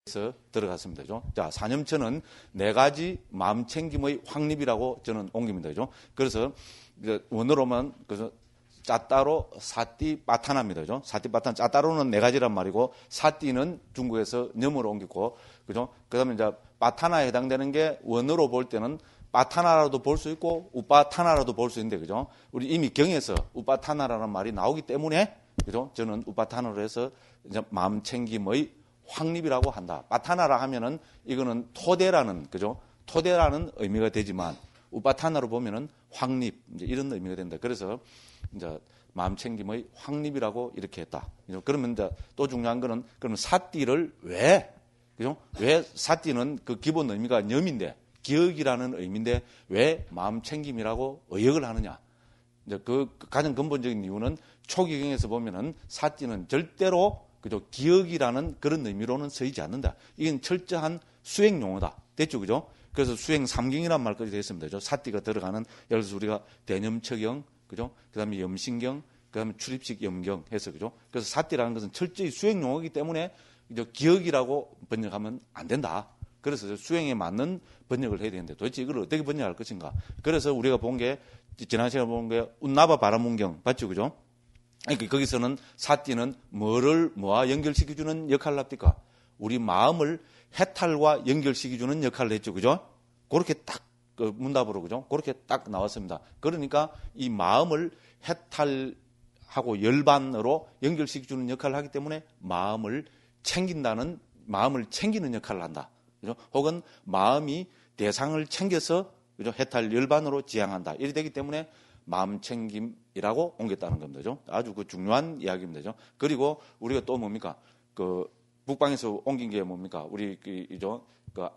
에서 들어갔습니다. 그죠? 자, 사념천은 네 가지 마음 챙김의 확립이라고 저는 옮깁니다. 그죠? 그래서 원어로만 그래서 짜따로 사띠 빠타나입니다. 그죠? 사띠 빠타나 짜따로는 네 가지란 말이고 사띠는 중국에서 념으로 옮겼고 그죠? 그다음에 이제 빠타나에 해당되는 게 원어로 볼 때는 빠타나라도 볼 수 있고 우빠타나라도 볼 수 있는데 그죠? 우리 이미 경에서 우빠타나라는 말이 나오기 때문에 그죠? 저는 우빠타나로 해서 이제 마음 챙김의 확립이라고 한다. 빠타나라 하면은 이거는 토대라는 그죠? 토대라는 의미가 되지만 우빠타나로 보면은 확립 이제 이런 의미가 된다. 그래서 이제 마음 챙김의 확립이라고 이렇게 했다. 그러면 이제 또 중요한 거는 그러면 사띠를 왜 그죠? 왜 사띠는 그 기본 의미가 염인데 기억이라는 의미인데 왜 마음 챙김이라고 의역을 하느냐? 이제 그 가장 근본적인 이유는 초기경에서 보면은 사띠는 절대로 그죠? 기억이라는 그런 의미로는 쓰이지 않는다. 이건 철저한 수행 용어다. 됐죠, 그죠? 그래서 수행 삼경이란 말까지 됐습니다. 그죠? 사띠가 들어가는 예를 들어서 우리가 대념처경, 그죠? 그다음에 염신경, 그다음에 출입식 염경 해서 그죠? 그래서 사띠라는 것은 철저히 수행 용어이기 때문에 그죠? 기억이라고 번역하면 안 된다. 그래서 수행에 맞는 번역을 해야 되는데 도대체 이걸 어떻게 번역할 것인가? 그래서 우리가 본 게 지난 시간에 본 게 운나바 바라문경 맞죠, 그죠? 그러니까 거기서는 사띠는 뭐를 뭐와 연결시켜주는 역할을 합니까? 우리 마음을 해탈과 연결시켜주는 역할을 했죠, 그죠? 그렇게 딱 그 문답으로 그죠? 그렇게 딱 나왔습니다. 그러니까 이 마음을 해탈하고 열반으로 연결시켜주는 역할을 하기 때문에 마음을 챙긴다는 마음을 챙기는 역할을 한다, 그죠? 혹은 마음이 대상을 챙겨서 그죠? 해탈 열반으로 지향한다. 이렇게 되기 때문에 마음 챙김이라고 옮겼다는 겁니다. 아주 그 중요한 이야기입니다. 그리고 우리가 또 뭡니까? 그 북방에서 옮긴 게 뭡니까? 우리 그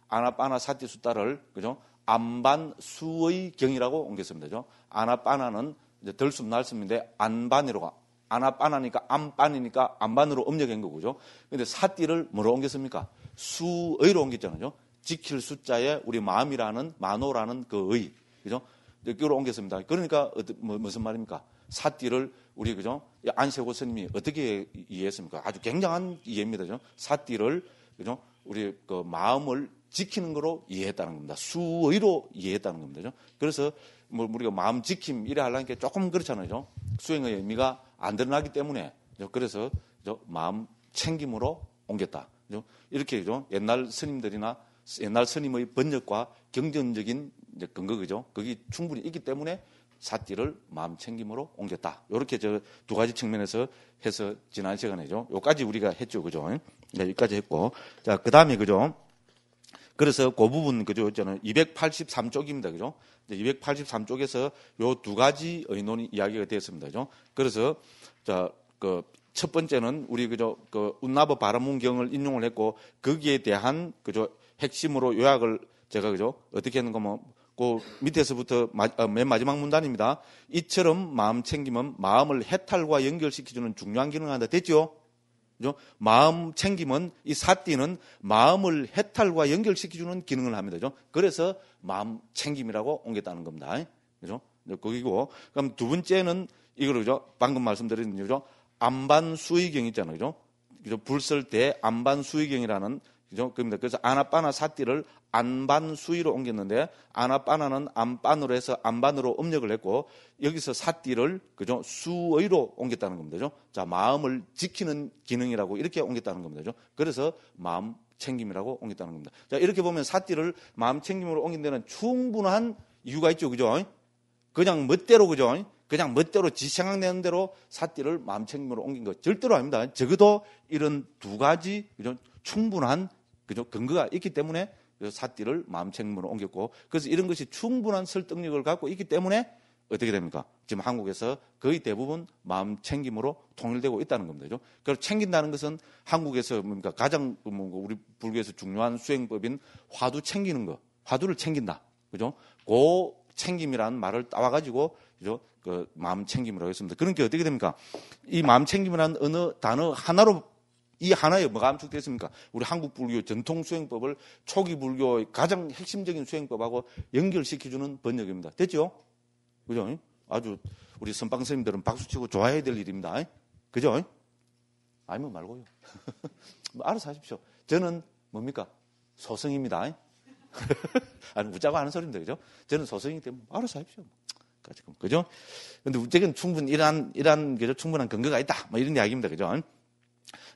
아나빠나 사띠 수다를 그죠? 안반수의 경이라고 옮겼습니다. 아나빠나는 이제 덜숨 날숨인데 안반으로가 아나빠나니까 안반이니까 안반으로 옮겨간 거고죠. 근데 사띠를 뭐로 옮겼습니까? 수의로 옮겼잖아요. 지킬 숫자에 우리 마음이라는 만호라는 그 의, 그죠? 이걸 옮겼습니다. 그러니까 무슨 말입니까? 사띠를 우리 그죠? 안세고 스님이 어떻게 이해했습니까? 아주 굉장한 이해입니다. 그죠? 사띠를 그죠? 우리 그 마음을 지키는 거로 이해했다는 겁니다. 수의로 이해했다는 겁니다. 그죠? 그래서 뭐 우리가 마음 지킴 이래 하려니까 조금 그렇잖아요. 그죠? 수행의 의미가 안 드러나기 때문에 그래서 그죠? 마음 챙김으로 옮겼다. 그죠? 이렇게 그죠? 옛날 스님들이나 옛날 스님의 번역과 경전적인 근거 그죠? 그게 충분히 있기 때문에 사띠를 마음 챙김으로 옮겼다. 이렇게 저 두 가지 측면에서 해서 지난 시간에죠. 요까지 우리가 했죠, 그죠? 네, 여기까지 했고, 자 그다음에 그죠? 그래서 그 부분 그죠? 저는 283쪽입니다, 그죠? 283쪽에서 요 두 가지 의논이 이야기가 되었습니다, 그죠? 그래서 자 그 첫 번째는 우리 그죠? 그 운나버 바라문경을 인용을 했고 거기에 대한 그죠? 핵심으로 요약을 제가 그죠? 어떻게 하는 거 뭐 그 밑에서부터 맨 마지막 문단입니다. 이처럼 마음 챙김은 마음을 해탈과 연결시켜주는 중요한 기능을 한다. 됐죠? 그죠? 마음 챙김은 이 사띠는 마음을 해탈과 연결시켜주는 기능을 합니다. 그죠? 그래서 마음 챙김이라고 옮겼다는 겁니다. 그죠? 거기고 그럼 두 번째는 이거로 그죠? 방금 말씀드린 거죠? 안반수의경 있잖아요. 그죠? 그죠? 불 쓸 때 안반수의경이라는 그죠? 그래서 아나빠나 사띠를 안반수의로 옮겼는데 아나빠나는 안반으로 해서 안반으로 음력을 했고 여기서 사띠를 그죠? 수의로 옮겼다는 겁니다. 그죠? 자, 마음을 지키는 기능이라고 이렇게 옮겼다는 겁니다. 그죠? 그래서 마음 챙김이라고 옮겼다는 겁니다. 자, 이렇게 보면 사띠를 마음 챙김으로 옮긴 데는 충분한 이유가 있죠. 그죠? 그냥 멋대로 그죠? 그냥 멋대로 지 생각내는 대로 사띠를 마음 챙김으로 옮긴 거 절대로 아닙니다. 적어도 이런 두 가지 그죠? 충분한 그죠? 근거가 있기 때문에 사띠를 마음 챙김으로 옮겼고 그래서 이런 것이 충분한 설득력을 갖고 있기 때문에 어떻게 됩니까? 지금 한국에서 거의 대부분 마음 챙김으로 통일되고 있다는 겁니다. 그래서 챙긴다는 것은 한국에서 뭡니까? 가장 우리 불교에서 중요한 수행법인 화두 챙기는 거, 화두를 챙긴다, 그죠? 그 챙김이라는 말을 따와가지고 그죠? 그 마음 챙김이라고 했습니다. 그러니까 어떻게 됩니까? 이 마음 챙김이라는 어느 단어 하나로 이 하나에 뭐가 함축되어 있습니까? 우리 한국 불교 전통 수행법을 초기 불교의 가장 핵심적인 수행법하고 연결시켜주는 번역입니다. 됐죠? 그죠? 아주 우리 선방 스님들은 박수치고 좋아해야 될 일입니다. 그죠? 아니면 말고요. 알아서 하십시오. 저는 뭡니까? 소성입니다. 아니, 웃자고 하는 소리입니다. 그죠? 저는 소성이기 때문에 알아서 하십시오. 그죠? 근데 우리는 충분히 이러한 그죠? 충분한 근거가 있다. 뭐 이런 이야기입니다. 그죠?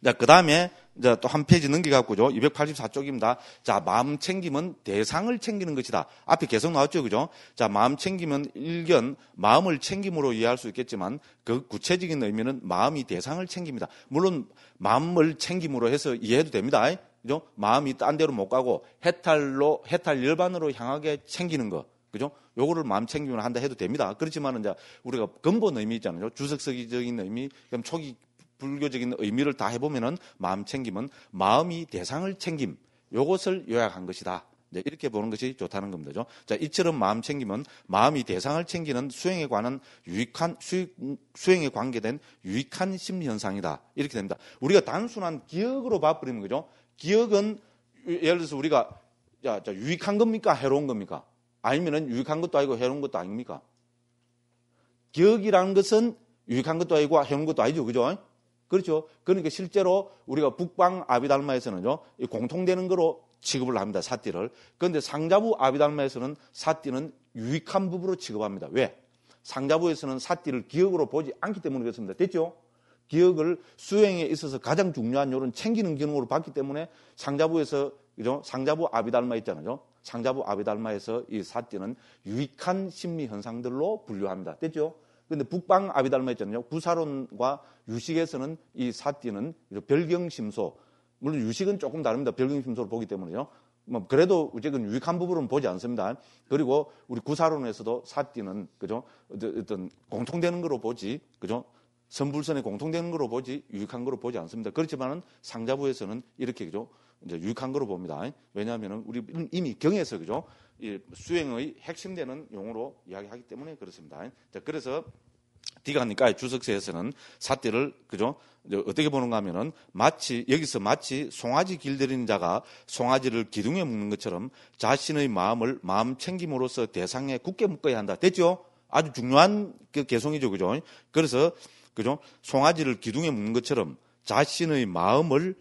자, 그 다음에, 이제 또 한 페이지 넘겨갖고죠. 284쪽입니다. 자, 마음 챙김은 대상을 챙기는 것이다. 앞에 계속 나왔죠. 그죠? 자, 마음 챙김은 일견, 마음을 챙김으로 이해할 수 있겠지만, 그 구체적인 의미는 마음이 대상을 챙깁니다. 물론, 마음을 챙김으로 해서 이해해도 됩니다. 그죠? 마음이 딴 데로 못 가고, 해탈 열반으로 향하게 챙기는 거. 그죠? 요거를 마음 챙김을 한다 해도 됩니다. 그렇지만, 이제 우리가 근본 의미 있잖아요. 주석서기적인 의미, 그럼 초기 불교적인 의미를 다 해보면은 마음 챙김은 마음이 대상을 챙김, 요것을 요약한 것이다. 이렇게 보는 것이 좋다는 겁니다. 자, 이처럼 마음 챙김은 마음이 대상을 챙기는 수행에 관한 수행에 관계된 유익한 심리 현상이다. 이렇게 됩니다. 우리가 단순한 기억으로 봐버리면 그죠? 기억은 예를 들어서 우리가 유익한 겁니까? 해로운 겁니까? 아니면은 유익한 것도 아니고 해로운 것도 아닙니까? 기억이라는 것은 유익한 것도 아니고 해로운 것도 아니죠. 그죠? 그렇죠. 그러니까 실제로 우리가 북방 아비달마에서는요, 공통되는 거로 취급을 합니다. 사띠를. 그런데 상자부 아비달마에서는 사띠는 유익한 부부로 취급합니다. 왜? 상자부에서는 사띠를 기억으로 보지 않기 때문에 그렇습니다. 됐죠? 기억을 수행에 있어서 가장 중요한 요런 챙기는 기능으로 봤기 때문에 상자부에서, 그죠? 상자부 아비달마 있잖아요. 상자부 아비달마에서 이 사띠는 유익한 심리 현상들로 분류합니다. 됐죠? 근데 북방 아비달마 있잖아요. 구사론과 유식에서는 이 사띠는 별경심소, 물론 유식은 조금 다릅니다. 별경심소로 보기 때문에요. 뭐 그래도 어쨌든 유익한 부분은 보지 않습니다. 그리고 우리 구사론에서도 사띠는 그죠? 어떤 공통되는 거로 보지, 그죠? 선불선에 공통되는 거로 보지 유익한 거로 보지 않습니다. 그렇지만은 상자부에서는 이렇게 그죠? 이제 유익한 거로 봅니다. 왜냐하면은 우리 이미 경에서 그죠? 이 수행의 핵심되는 용어로 이야기하기 때문에 그렇습니다. 자, 그래서 디가니까의 주석서에서는 사띠를 그죠? 어떻게 보는가 하면은 여기서 마치 송아지 길들이는 자가 송아지를 기둥에 묶는 것처럼 자신의 마음을 마음 챙김으로써 대상에 굳게 묶어야 한다. 됐죠? 아주 중요한 그 개성이죠. 그죠? 그래서 그죠? 송아지를 기둥에 묶는 것처럼 자신의 마음을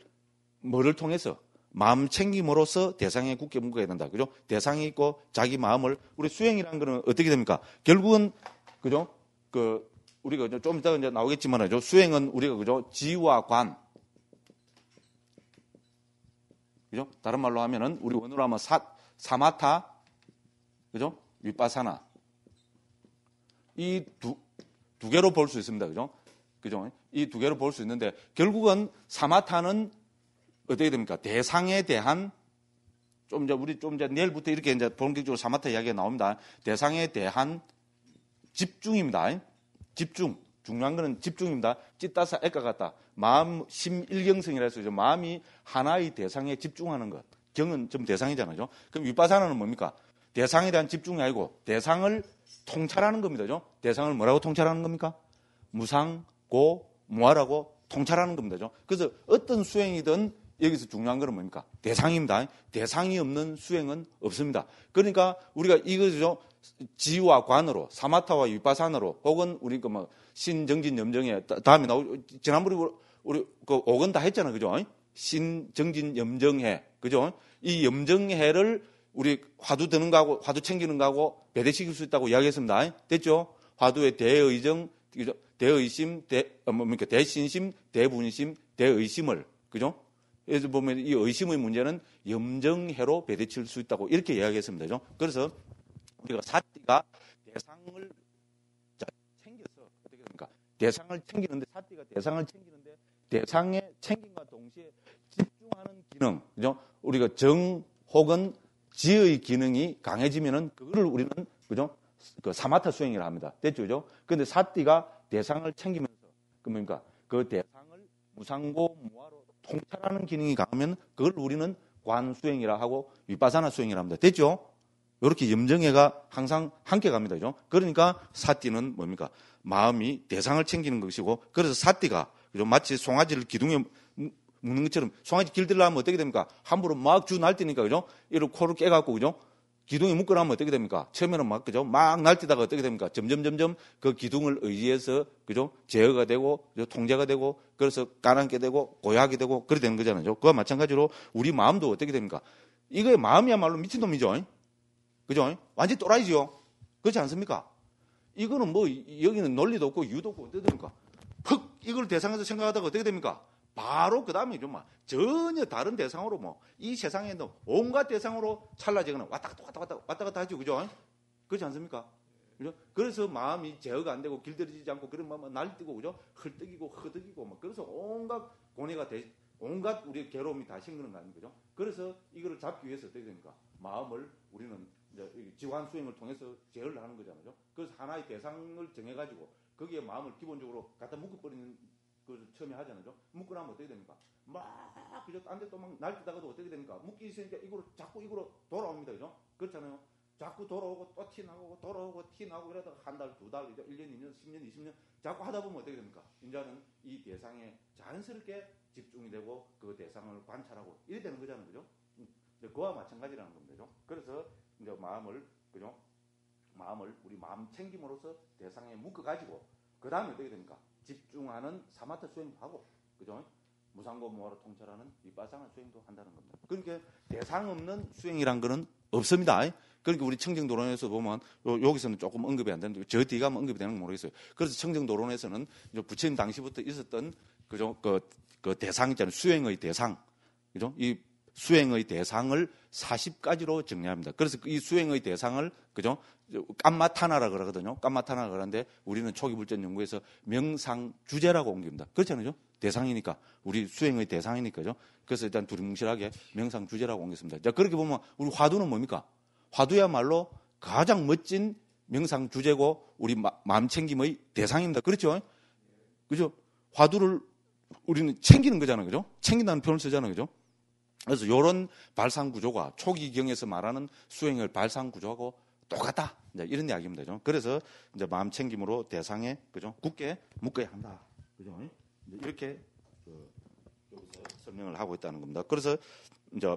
뭐를 통해서 마음 챙김으로써 대상에 굳게 묶어야 된다. 그죠? 대상이 있고 자기 마음을 우리 수행이라는 거는 어떻게 됩니까? 결국은 그죠? 우리가 좀 이따가 이제 나오겠지만요. 수행은 우리가 그죠? 지와 관. 그죠? 다른 말로 하면은 우리 원어로 하면 사마타 그죠? 윗바사나. 이 두 개로 볼 수 있습니다. 그죠? 그죠? 이 두 개로 볼 수 있는데 결국은 사마타는 어떻게 됩니까? 대상에 대한 우리 내일부터 이렇게 이제 본격적으로 사마타 이야기가 나옵니다. 대상에 대한 집중입니다. 집중. 중요한 거는 집중입니다. 찌따사 애까 같다. 마음 심일경성이라 해서 마음이 하나의 대상에 집중하는 것. 경은 좀 대상이잖아요. 그럼 윗바사나는 뭡니까? 대상에 대한 집중이 아니고 대상을 통찰하는 겁니다. 그죠? 대상을 뭐라고 통찰하는 겁니까? 무상, 고, 무아라고 통찰하는 겁니다. 그래서 어떤 수행이든 여기서 중요한 것은 뭡니까? 대상입니다. 대상이 없는 수행은 없습니다. 그러니까 우리가 이거죠. 지와 관으로, 사마타와 윗바사나로, 혹은 우리 신정진 염정회, 다음에 지난번에 우리 그 5건 다 했잖아요. 그죠? 신정진 염정회. 그죠? 이 염정회를 우리 화두 드는 거하고, 화두 챙기는 거하고 배대시킬 수 있다고 이야기했습니다. 됐죠? 화두의 대의정, 대의심, 대신심, 대분심, 대의심을. 그죠? 그래서 보면 이 의심의 문제는 염정회로 배대칠 수 있다고 이렇게 이야기했습니다. 그죠? 그래서 우리가 사띠가 대상을 챙겨서 어떻게 됩니까? 대상을 챙기는데 사띠가 대상을 챙기는데 대상의 챙김과 동시에 집중하는 기능, 그죠? 우리가 정 혹은 지의 기능이 강해지면은 그거를 우리는 그죠? 그 사마타 수행이라 합니다. 됐죠, 그죠? 그런데 사띠가 대상을 챙기면서 뭡니까? 그 대상을 무상고 무아로 통찰하는 기능이 강하면 그걸 우리는 관 수행이라 하고 윗바사나 수행이라 합니다. 됐죠? 이렇게 염정회가 항상 함께 갑니다. 그죠? 그러니까 사띠는 뭡니까? 마음이 대상을 챙기는 것이고, 그래서 사띠가, 그죠? 마치 송아지를 기둥에 묶는 것처럼, 송아지 길들려면 어떻게 됩니까? 함부로 막 주 날뛰니까, 그죠? 이렇게 코를 깨갖고, 그죠? 기둥이 묶어나면 어떻게 됩니까? 처음에는 막, 그죠? 막 날뛰다가 어떻게 됩니까? 점점 그 기둥을 의지해서, 그죠? 제어가 되고, 그죠? 통제가 되고, 그래서 까랑게 되고, 고야하게 되고, 그렇게 되는 거잖아요. 그와 마찬가지로 우리 마음도 어떻게 됩니까? 이거의 마음이야말로 미친놈이죠. 그죠? 완전 또라이지요. 그렇지 않습니까? 이거는 뭐, 여기는 논리도 없고, 이유도 없고, 어떻게 됩니까? 퍽, 이걸 대상에서 생각하다가 어떻게 됩니까? 바로 그 다음에 좀 전혀 다른 대상으로 뭐 이 세상에 있는 온갖 대상으로 찰나지거나 왔다 갔다 하죠. 그죠? 그렇지 않습니까? 그죠? 그래서 마음이 제어가 안 되고 길들여지지 않고 그런 마음은 날뛰고 그죠? 헐떡이고 허덕이고 막 그래서 온갖 고뇌가 온갖 우리 괴로움이 다 생기는 거 아닙니까? 그래서 이거를 잡기 위해서 어떻게 됩니까? 마음을 우리는 이제 지환 수행을 통해서 제어를 하는 거잖아요. 그래서 하나의 대상을 정해가지고 거기에 마음을 기본적으로 갖다 묶어버리는 그 처음에 하잖아요. 묶고 나면 어떻게 됩니까? 막 그죠? 딴 데 또 막 날뛰다가도 어떻게 됩니까? 묶기 있으니까 이거로 자꾸 이거로 돌아옵니다. 그죠? 그렇잖아요. 자꾸 돌아오고 또 티 나고 돌아오고 티 나고 이러다가 한 달, 두 달, 1년, 2년, 10년, 20년 자꾸 하다 보면 어떻게 됩니까? 이제는 이 대상에 자연스럽게 집중이 되고 그 대상을 관찰하고 이래 되는 거잖아요. 그죠? 그와 마찬가지라는 겁니다. 그죠? 그래서 이제 마음을 그죠? 마음을 우리 마음 챙김으로써 대상에 묶어 가지고 그 다음에 어떻게 됩니까? 집중하는 사마타 수행도 하고, 그죠? 무상고 무아로 통찰하는 비파사나 수행도 한다는 겁니다. 그러니까 대상 없는 수행이란 거는 없습니다. 그러니까 우리 청정도론에서 보면 여기서는 조금 언급이 안 되는데 저 뒤에 가면 언급이 되는 건 모르겠어요. 그래서 청정도론에서는 부처님 당시부터 있었던 그죠? 그 대상 있잖아요. 수행의 대상, 그죠? 이 수행의 대상을 40가지로 정리합니다. 그래서 이 수행의 대상을 그죠? 깜마타나라 그러거든요. 깜마타나라 그러는데 우리는 초기 불전 연구에서 명상 주제라고 옮깁니다. 그렇잖아요. 대상이니까 우리 수행의 대상이니까죠. 그래서 일단 두리뭉실하게 명상 주제라고 옮겼습니다. 자, 그렇게 보면 우리 화두는 뭡니까? 화두야말로 가장 멋진 명상 주제고 우리 마음 챙김의 대상입니다. 그렇죠? 그죠? 화두를 우리는 챙기는 거잖아요. 그죠? 챙긴다는 표현을 쓰잖아요. 그죠? 그래서 이런 발상 구조가 초기경에서 말하는 수행의 발상 구조하고 똑같다. 이제 이런 이야기입니다. 그래서 이제 마음 챙김으로 대상에 그죠? 굳게 묶어야 한다. 그죠? 이렇게 여기서 설명을 하고 있다는 겁니다. 그래서 이제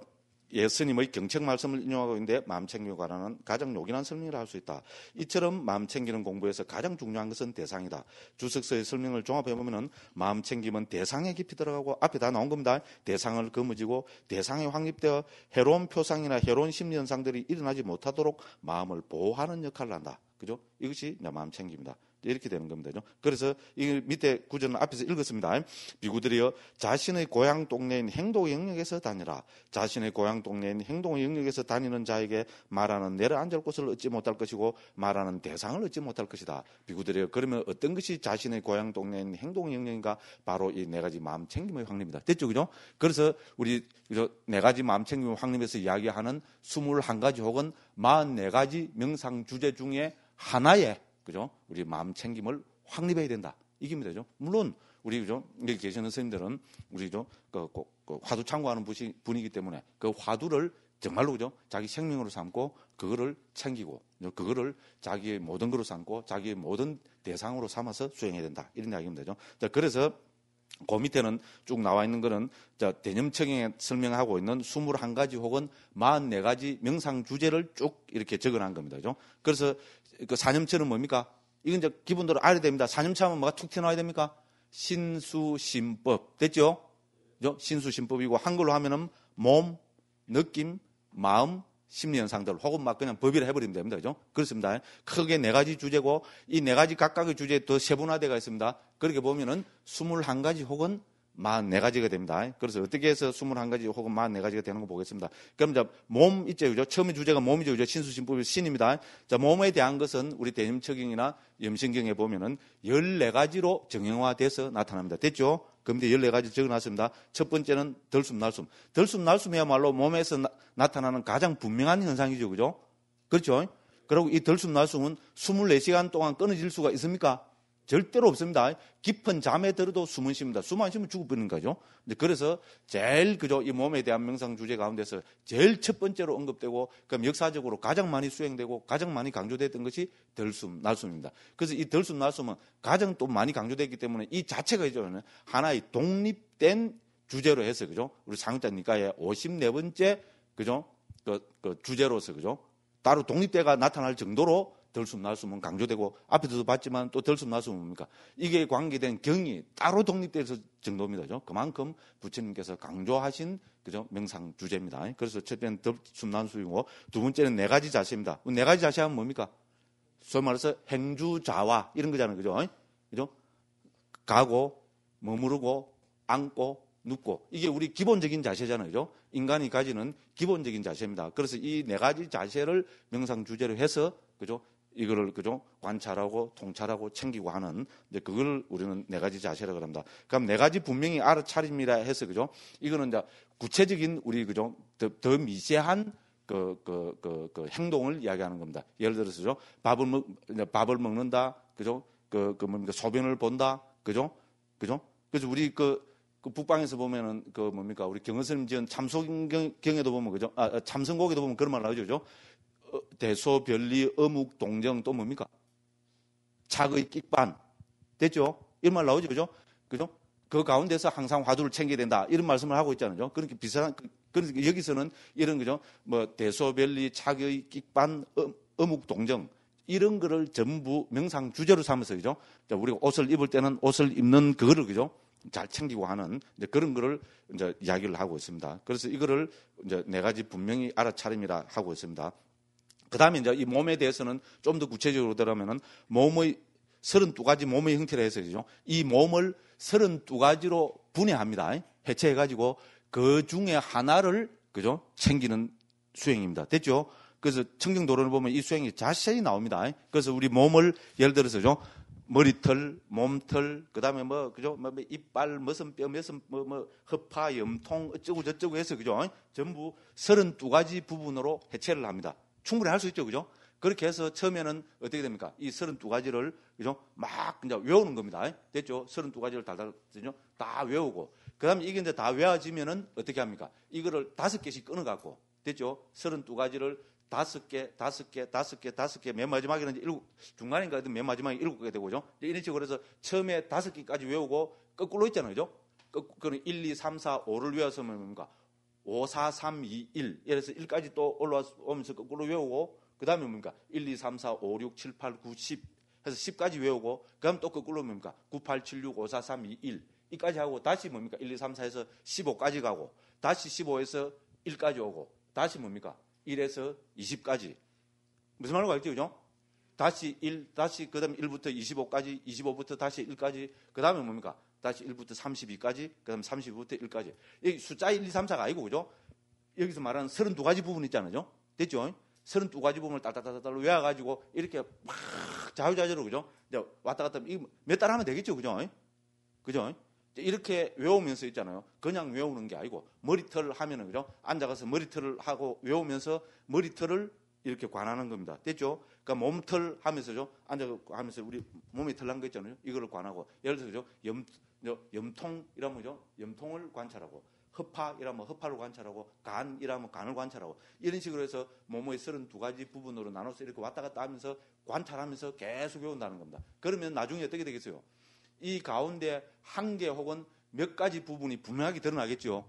예스님의 경책 말씀을 인용하고 있는데 마음 챙김에 관한 가장 요긴한 설명을 할 수 있다. 이처럼 마음 챙기는 공부에서 가장 중요한 것은 대상이다. 주석서의 설명을 종합해 보면은 마음 챙김은 대상에 깊이 들어가고 앞에 다 나온 겁니다. 대상을 거머쥐고 대상에 확립되어 해로운 표상이나 해로운 심리 현상들이 일어나지 못하도록 마음을 보호하는 역할을 한다. 그죠? 이것이 마음 챙김이다. 이렇게 되는 겁니다. 그래서 이 밑에 구절은 앞에서 읽었습니다. 비구들이여 자신의 고향 동네인 행동의 영역에서 다니라. 자신의 고향 동네인 행동의 영역에서 다니는 자에게 말하는 내려앉을 곳을 얻지 못할 것이고 말하는 대상을 얻지 못할 것이다. 비구들이여 그러면 어떤 것이 자신의 고향 동네인 행동의 영역인가? 바로 이 네 가지 마음 챙김의 확립입니다. 됐죠? 그죠? 그래서 우리 네 가지 마음 챙김의 확립에서 이야기하는 21가지 혹은 44가지 명상 주제 중에 하나의 그죠? 우리 마음 챙김을 확립해야 된다. 이깁니다. 그죠? 물론, 우리, 그죠? 여기 계시는 선생님들은, 우리, 그죠? 그 화두 참고하는 분이기 때문에 그 화두를 정말로, 그죠? 자기 생명으로 삼고, 그거를 챙기고, 그거를 자기의 모든 거로 삼고, 자기의 모든 대상으로 삼아서 수행해야 된다. 이런 이야기입니다. 그죠? 자, 그래서, 그 밑에는 쭉 나와 있는 거는 대념청에 설명하고 있는 21가지 혹은 44가지 명상 주제를 쭉 이렇게 적어놓은 겁니다. 그죠? 그래서 그 사념처는 뭡니까? 이건 이제 기본적으로 알아야 됩니다. 사념처하면 뭐가 툭 튀어나와야 됩니까? 신수심법. 됐죠? 그죠? 신수심법이고 한글로 하면은 몸, 느낌, 마음, 심리현상들 혹은 막 그냥 법이라 해버리면 됩니다. 그죠? 그렇습니다. 크게 4가지 주제고 이 4가지 각각의 주제에 더 세분화되어 있습니다. 그렇게 보면은 21가지 혹은 44가지가 됩니다. 그래서 어떻게 해서 21가지 혹은 44가지가 되는 거 보겠습니다. 그럼 이제 몸 있죠. 그죠? 처음에 주제가 몸이죠. 그죠? 신수심법이 신입니다. 자, 몸에 대한 것은 우리 대념척경이나 염신경에 보면은 14가지로 정형화돼서 나타납니다. 됐죠? 그 밑에 14가지 적어놨습니다. 첫 번째는 덜숨, 날숨. 덜숨, 날숨이야말로 몸에서 나타나는 가장 분명한 현상이죠. 그죠? 그렇죠? 그리고 이 덜숨, 날숨은 24시간 동안 끊어질 수가 있습니까? 절대로 없습니다. 깊은 잠에 들어도 숨은 쉽니다. 숨 안 쉬면 죽어버리는 거죠. 그래서 제일 그죠 이 몸에 대한 명상 주제 가운데서 제일 첫 번째로 언급되고 그럼 역사적으로 가장 많이 수행되고 가장 많이 강조됐던 것이 덜숨, 날숨입니다. 그래서 이 덜숨, 날숨은 가장 또 많이 강조됐기 때문에 이 자체가 이제 하나의 독립된 주제로 해서 그죠 우리 상유자 니까의 54번째 그죠 그 주제로서 그죠 따로 독립대가 나타날 정도로 들숨날숨은 강조되고, 앞에서도 봤지만 또 들숨날숨은 뭡니까? 이게 관계된 경이 따로 독립돼서 정도입니다. 그죠? 그만큼 부처님께서 강조하신 그죠? 명상 주제입니다. 그래서 첫째는 들숨날숨이고, 두 번째는 네 가지 자세입니다. 네 가지 자세하면 뭡니까? 소위 말해서 행주자와 이런 거잖아요. 그죠? 그죠? 가고, 머무르고, 앉고, 눕고. 이게 우리 기본적인 자세잖아요. 그죠? 인간이 가지는 기본적인 자세입니다. 그래서 이 네 가지 자세를 명상 주제로 해서, 그죠? 이거를, 그죠? 관찰하고, 통찰하고, 챙기고 하는, 이제 그걸 우리는 네 가지 자세라고 합니다. 그럼 네 가지 분명히 알아차림이라 해서, 그죠? 이거는 이제 구체적인 우리, 그죠? 더 미세한 행동을 이야기하는 겁니다. 예를 들어서죠. 밥을 먹는다. 그죠? 뭡니까? 소변을 본다. 그죠? 그래서 우리 그 북방에서 보면은 뭡니까? 우리 경허스님 지은 참소경에도 보면, 그죠? 참선곡에도 보면 그런 말 나오죠. 그죠? 대소, 변리, 어묵, 동정, 또 뭡니까? 착의, 끽반. 됐죠? 이런 말 나오죠. 그죠? 그 가운데서 항상 화두를 챙겨야 된다. 이런 말씀을 하고 있잖아요. 그러니까 비슷한, 그러니까 여기서는 이런 거죠. 뭐, 대소, 변리, 착의, 끽반, 어묵, 동정. 이런 거를 전부 명상 주제로 삼아서, 그죠? 우리가 옷을 입을 때는 옷을 입는 그거를, 그죠? 잘 챙기고 하는 이제 그런 거를 이제 이야기를 하고 있습니다. 그래서 이거를 이제 네 가지 분명히 알아차림이라 하고 있습니다. 그 다음에 이제 이 몸에 대해서는 좀 더 구체적으로 들어가면은 몸의 32가지 몸의 형태라 해서, 그죠? 이 몸을 32가지로 분해합니다. 해체해가지고 그 중에 하나를, 그죠? 챙기는 수행입니다. 됐죠? 그래서 청정도론을 보면 이 수행이 자세히 나옵니다. 그래서 우리 몸을 예를 들어서죠. 머리털, 몸털, 그 다음에 그죠? 이빨, 머슴뼈, 허파, 염통, 어쩌고 저쩌고 해서, 그죠? 전부 32가지 부분으로 해체를 합니다. 충분히 할 수 있죠, 그죠? 그렇게 해서 처음에는 어떻게 됩니까? 이 32가지를, 그죠? 막 이제 외우는 겁니다. 됐죠? 32가지를 다 외우고. 그 다음에 이게 이제 다 외워지면은 어떻게 합니까? 이거를 5개씩 끊어갖고. 됐죠? 32가지를 5개, 맨 마지막에는 중간인가 맨 마지막에 7개 되고, 그죠? 이런 식으로 해서 처음에 5개까지 외우고 거꾸로 있잖아요, 그죠? 그럼 1, 2, 3, 4, 5를 외워서 뭡니까? 5, 4, 3, 2, 1. 이래서 1까지 또 올라오면서 거꾸로 외우고, 그 다음에 뭡니까? 1, 2, 3, 4, 5, 6, 7, 8, 9, 10. 해서 10까지 외우고, 그 다음 또 거꾸로 뭡니까? 9, 8, 7, 6, 5, 4, 3, 2, 1. 이까지 하고, 다시 뭡니까? 1, 2, 3, 4에서 15까지 가고, 다시 15에서 1까지 오고, 다시 뭡니까? 1에서 20까지. 무슨 말인지 알죠? 그죠? 다시 1, 다시 그 다음에 1부터 25까지, 25부터 다시 1까지, 그 다음에 뭡니까? 다시 1부터 32까지, 그 다음에 32부터 1까지. 여기 숫자 1, 2, 3, 4가 아니고, 그죠? 여기서 말하는 32가지 부분 있잖아요. 됐죠? 32가지 부분을 따따따따로 외워가지고 이렇게 막 자유자재로, 그죠? 이제 왔다 갔다 몇 달 하면 되겠죠? 그죠? 그죠? 이렇게 외우면서 있잖아요. 그냥 외우는 게 아니고 머리털 하면은, 그죠? 앉아가서 머리털을 하고 외우면서 머리털을 이렇게 관하는 겁니다. 됐죠? 그러니까 몸털 하면서죠. 앉아가지고 하면서 우리 몸에 털난 거 있잖아요. 이거를 관하고, 예를 들어서 염통이라면, 그죠? 염통을 관찰하고, 허파이라면 허파를 관찰하고, 간이라면 간을 관찰하고, 이런 식으로 해서 몸의 32가지 부분으로 나눠서 이렇게 왔다 갔다 하면서 관찰하면서 계속 외운다는 겁니다. 그러면 나중에 어떻게 되겠어요? 이 가운데 한 개 혹은 몇 가지 부분이 분명하게 드러나겠죠.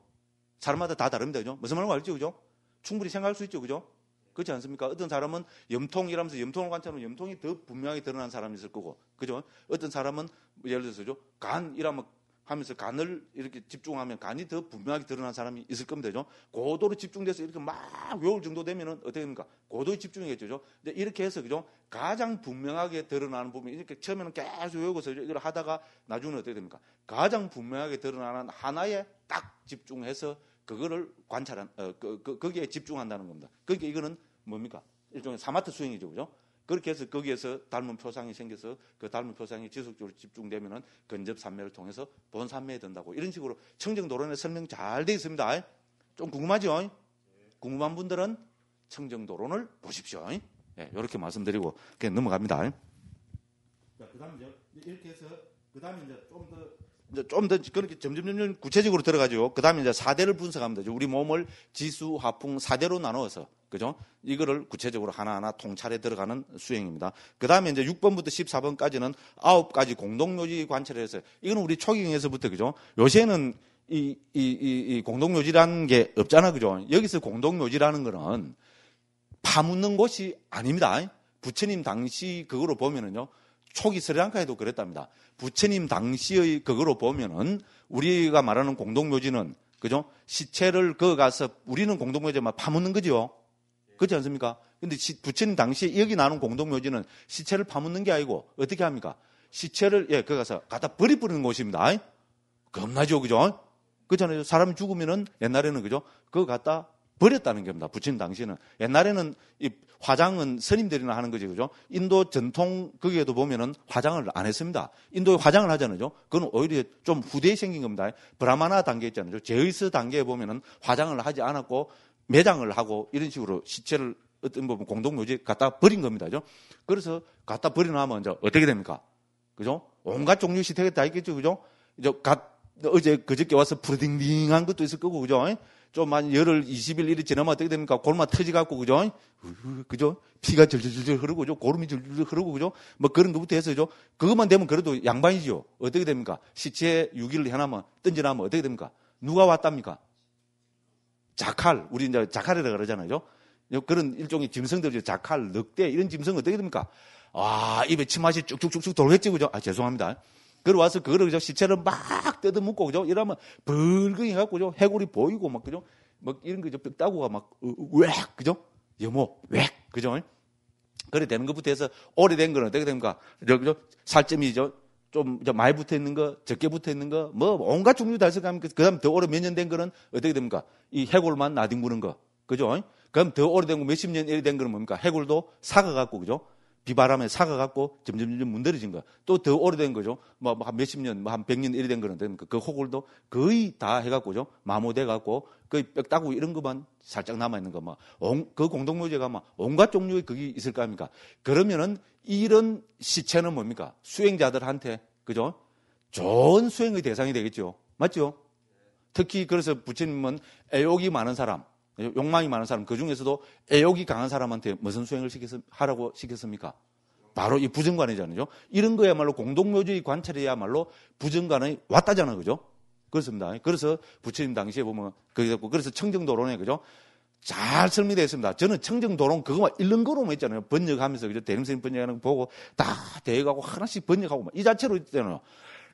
사람마다 다 다릅니다. 그죠? 무슨 말인지 알죠? 그죠? 충분히 생각할 수 있죠. 그죠? 그렇지 않습니까? 어떤 사람은 염통이라면서 염통을 관찰하면 염통이 더 분명하게 드러난 사람이 있을 거고, 그죠? 어떤 사람은 예를 들어서죠. 간이라면 하면서 간을 이렇게 집중하면 간이 더 분명하게 드러난 사람이 있을 겁니다. 그죠? 고도로 집중돼서 이렇게 막 외울 정도 되면은 어떻게 됩니까? 고도에 집중이겠죠. 근데 이렇게 해서, 그죠? 가장 분명하게 드러나는 부분이 이렇게 처음에는 계속 외우고서 이걸 하다가 나중에는 어떻게 됩니까? 가장 분명하게 드러나는 하나에 딱 집중해서 그거를 관찰한, 거기에 집중한다는 겁니다. 그러니까 이거는 뭡니까? 일종의 사마트 수행이죠. 그죠? 그렇게 해서 거기에서 닮은 표상이 생겨서 그 닮은 표상이 지속적으로 집중되면은 근접산매를 통해서 본산매에 든다고. 이런 식으로 청정도론의 설명 잘 되어 있습니다. 좀 궁금하죠? 궁금한 분들은 청정도론을 보십시오. 네, 이렇게 말씀드리고 그냥 넘어갑니다. 자, 그 다음에 이렇게 해서 그 다음에 이제 좀 더 그렇게 점점 구체적으로 들어가죠. 그 다음에 이제 4대를 분석합니다. 우리 몸을 지수, 화풍 4대로 나누어서, 그죠? 이거를 구체적으로 하나하나 통찰에 들어가는 수행입니다. 그 다음에 이제 6번부터 14번까지는 9가지 공동묘지 관찰해서, 이거는 우리 초기경에서부터, 그죠? 요새는 이 공동묘지라는 게 없잖아, 그죠? 여기서 공동묘지라는 거는 파묻는 곳이 아닙니다. 부처님 당시 그거로 보면은요, 초기 스리랑카에도 그랬답니다. 부처님 당시의 그거로 보면은 우리가 말하는 공동묘지는 그죠? 시체를 그어 가서 우리는 공동묘지만 파묻는 거죠. 그렇지 않습니까? 근데 부처님 당시에 여기 나오는 공동묘지는 시체를 파묻는 게 아니고 어떻게 합니까? 시체를 그거 가서 갖다 버리는 곳입니다. 겁나죠, 그죠? 그렇잖아요. 사람이 죽으면은 옛날에는 그죠? 그거 갖다 버렸다는 겁니다. 부처님 당시에는. 옛날에는 이 화장은 스님들이나 하는 거지, 그죠? 인도 전통 거기에도 보면은 화장을 안 했습니다. 인도에 화장을 하잖아요. 그건 오히려 좀 후대에 생긴 겁니다. 브라마나 단계 있잖아요. 제의스 단계에 보면은 화장을 하지 않았고 매장을 하고 이런 식으로 시체를 어떤 부분 공동묘지에 갖다 버린 겁니다. 그죠? 그래서 갖다 버리나면 이제 어떻게 됩니까? 그죠? 온갖 종류 시체가 다 있겠죠, 그죠? 이제 어제 그저께 와서 푸르딩딩한 것도 있을 거고, 그죠? 좀 한 열흘 20일 일이 지나면 어떻게 됩니까? 골마 터지갖고, 그죠? 그죠? 피가 절절절 흐르고, 그죠? 고름이 절절 흐르고, 그죠? 뭐 그런 것부터 해서, 그죠? 그것만 되면 그래도 양반이죠. 어떻게 됩니까? 시체 유기를 해놔면, 던져놔면 어떻게 됩니까? 누가 왔답니까? 자칼, 우리 이제 자칼이라 그러잖아요. 그런 일종의 짐승들, 자칼, 늑대, 이런 짐승 어떻게 됩니까? 입에 침맛이 쭉쭉쭉쭉 돌겠지, 그죠? 죄송합니다. 그러 와서 그거를 그죠? 시체를 막 뜯어먹고, 그죠? 이러면 벌겋게 해갖고, 그죠? 해골이 보이고, 막, 그죠? 막 이런 거, 뼈다구가 막, 그죠? 여모, 그죠? 그래 되는 것부터 해서 오래된 거는 어떻게 됩니까? 그죠? 살점이죠? 좀 많이 붙어 있는 거, 적게 붙어 있는 거, 뭐, 온갖 종류 다 있을 거 아닙니까? 그 다음 더 오래 몇 년 된 거는 어떻게 됩니까? 이 해골만 나뒹구는 거. 그죠? 그럼 더 오래된 거, 몇십 년 된 거는 뭡니까? 해골도 사가갖고, 그죠? 비바람에 사가갖고 점점 문드러진 거. 또 더 오래된 거죠. 뭐 한 몇십 년, 뭐 한 100년 이래 된 거는 됩니까? 그 해골도 거의 다 해갖고죠. 마모돼갖고 거의 뼈다구 이런 것만 살짝 남아있는 거. 막, 그 공동묘지가 막 온갖 종류의 그게 있을 거 아닙니까? 그러면은 이런 시체는 뭡니까? 수행자들한테, 그죠? 좋은 수행의 대상이 되겠죠. 맞죠? 특히 그래서 부처님은 애욕이 많은 사람, 욕망이 많은 사람, 그 중에서도 애욕이 강한 사람한테 무슨 수행을 하라고 시켰습니까? 바로 이 부정관이잖아요. 이런 거야말로 공동묘지의 관찰이야말로 부정관이 왔다잖아요. 그죠? 그렇습니다. 그래서 부처님 당시에 보면, 그래서 청정도론에, 그죠? 잘 설명되어 있습니다. 저는 청정도론 그거만 읽는 거로만 있잖아요. 번역하면서, 그죠? 대림스님 번역하는 거 보고 다 대여가고 하나씩 번역하고 이 자체로 있잖아요.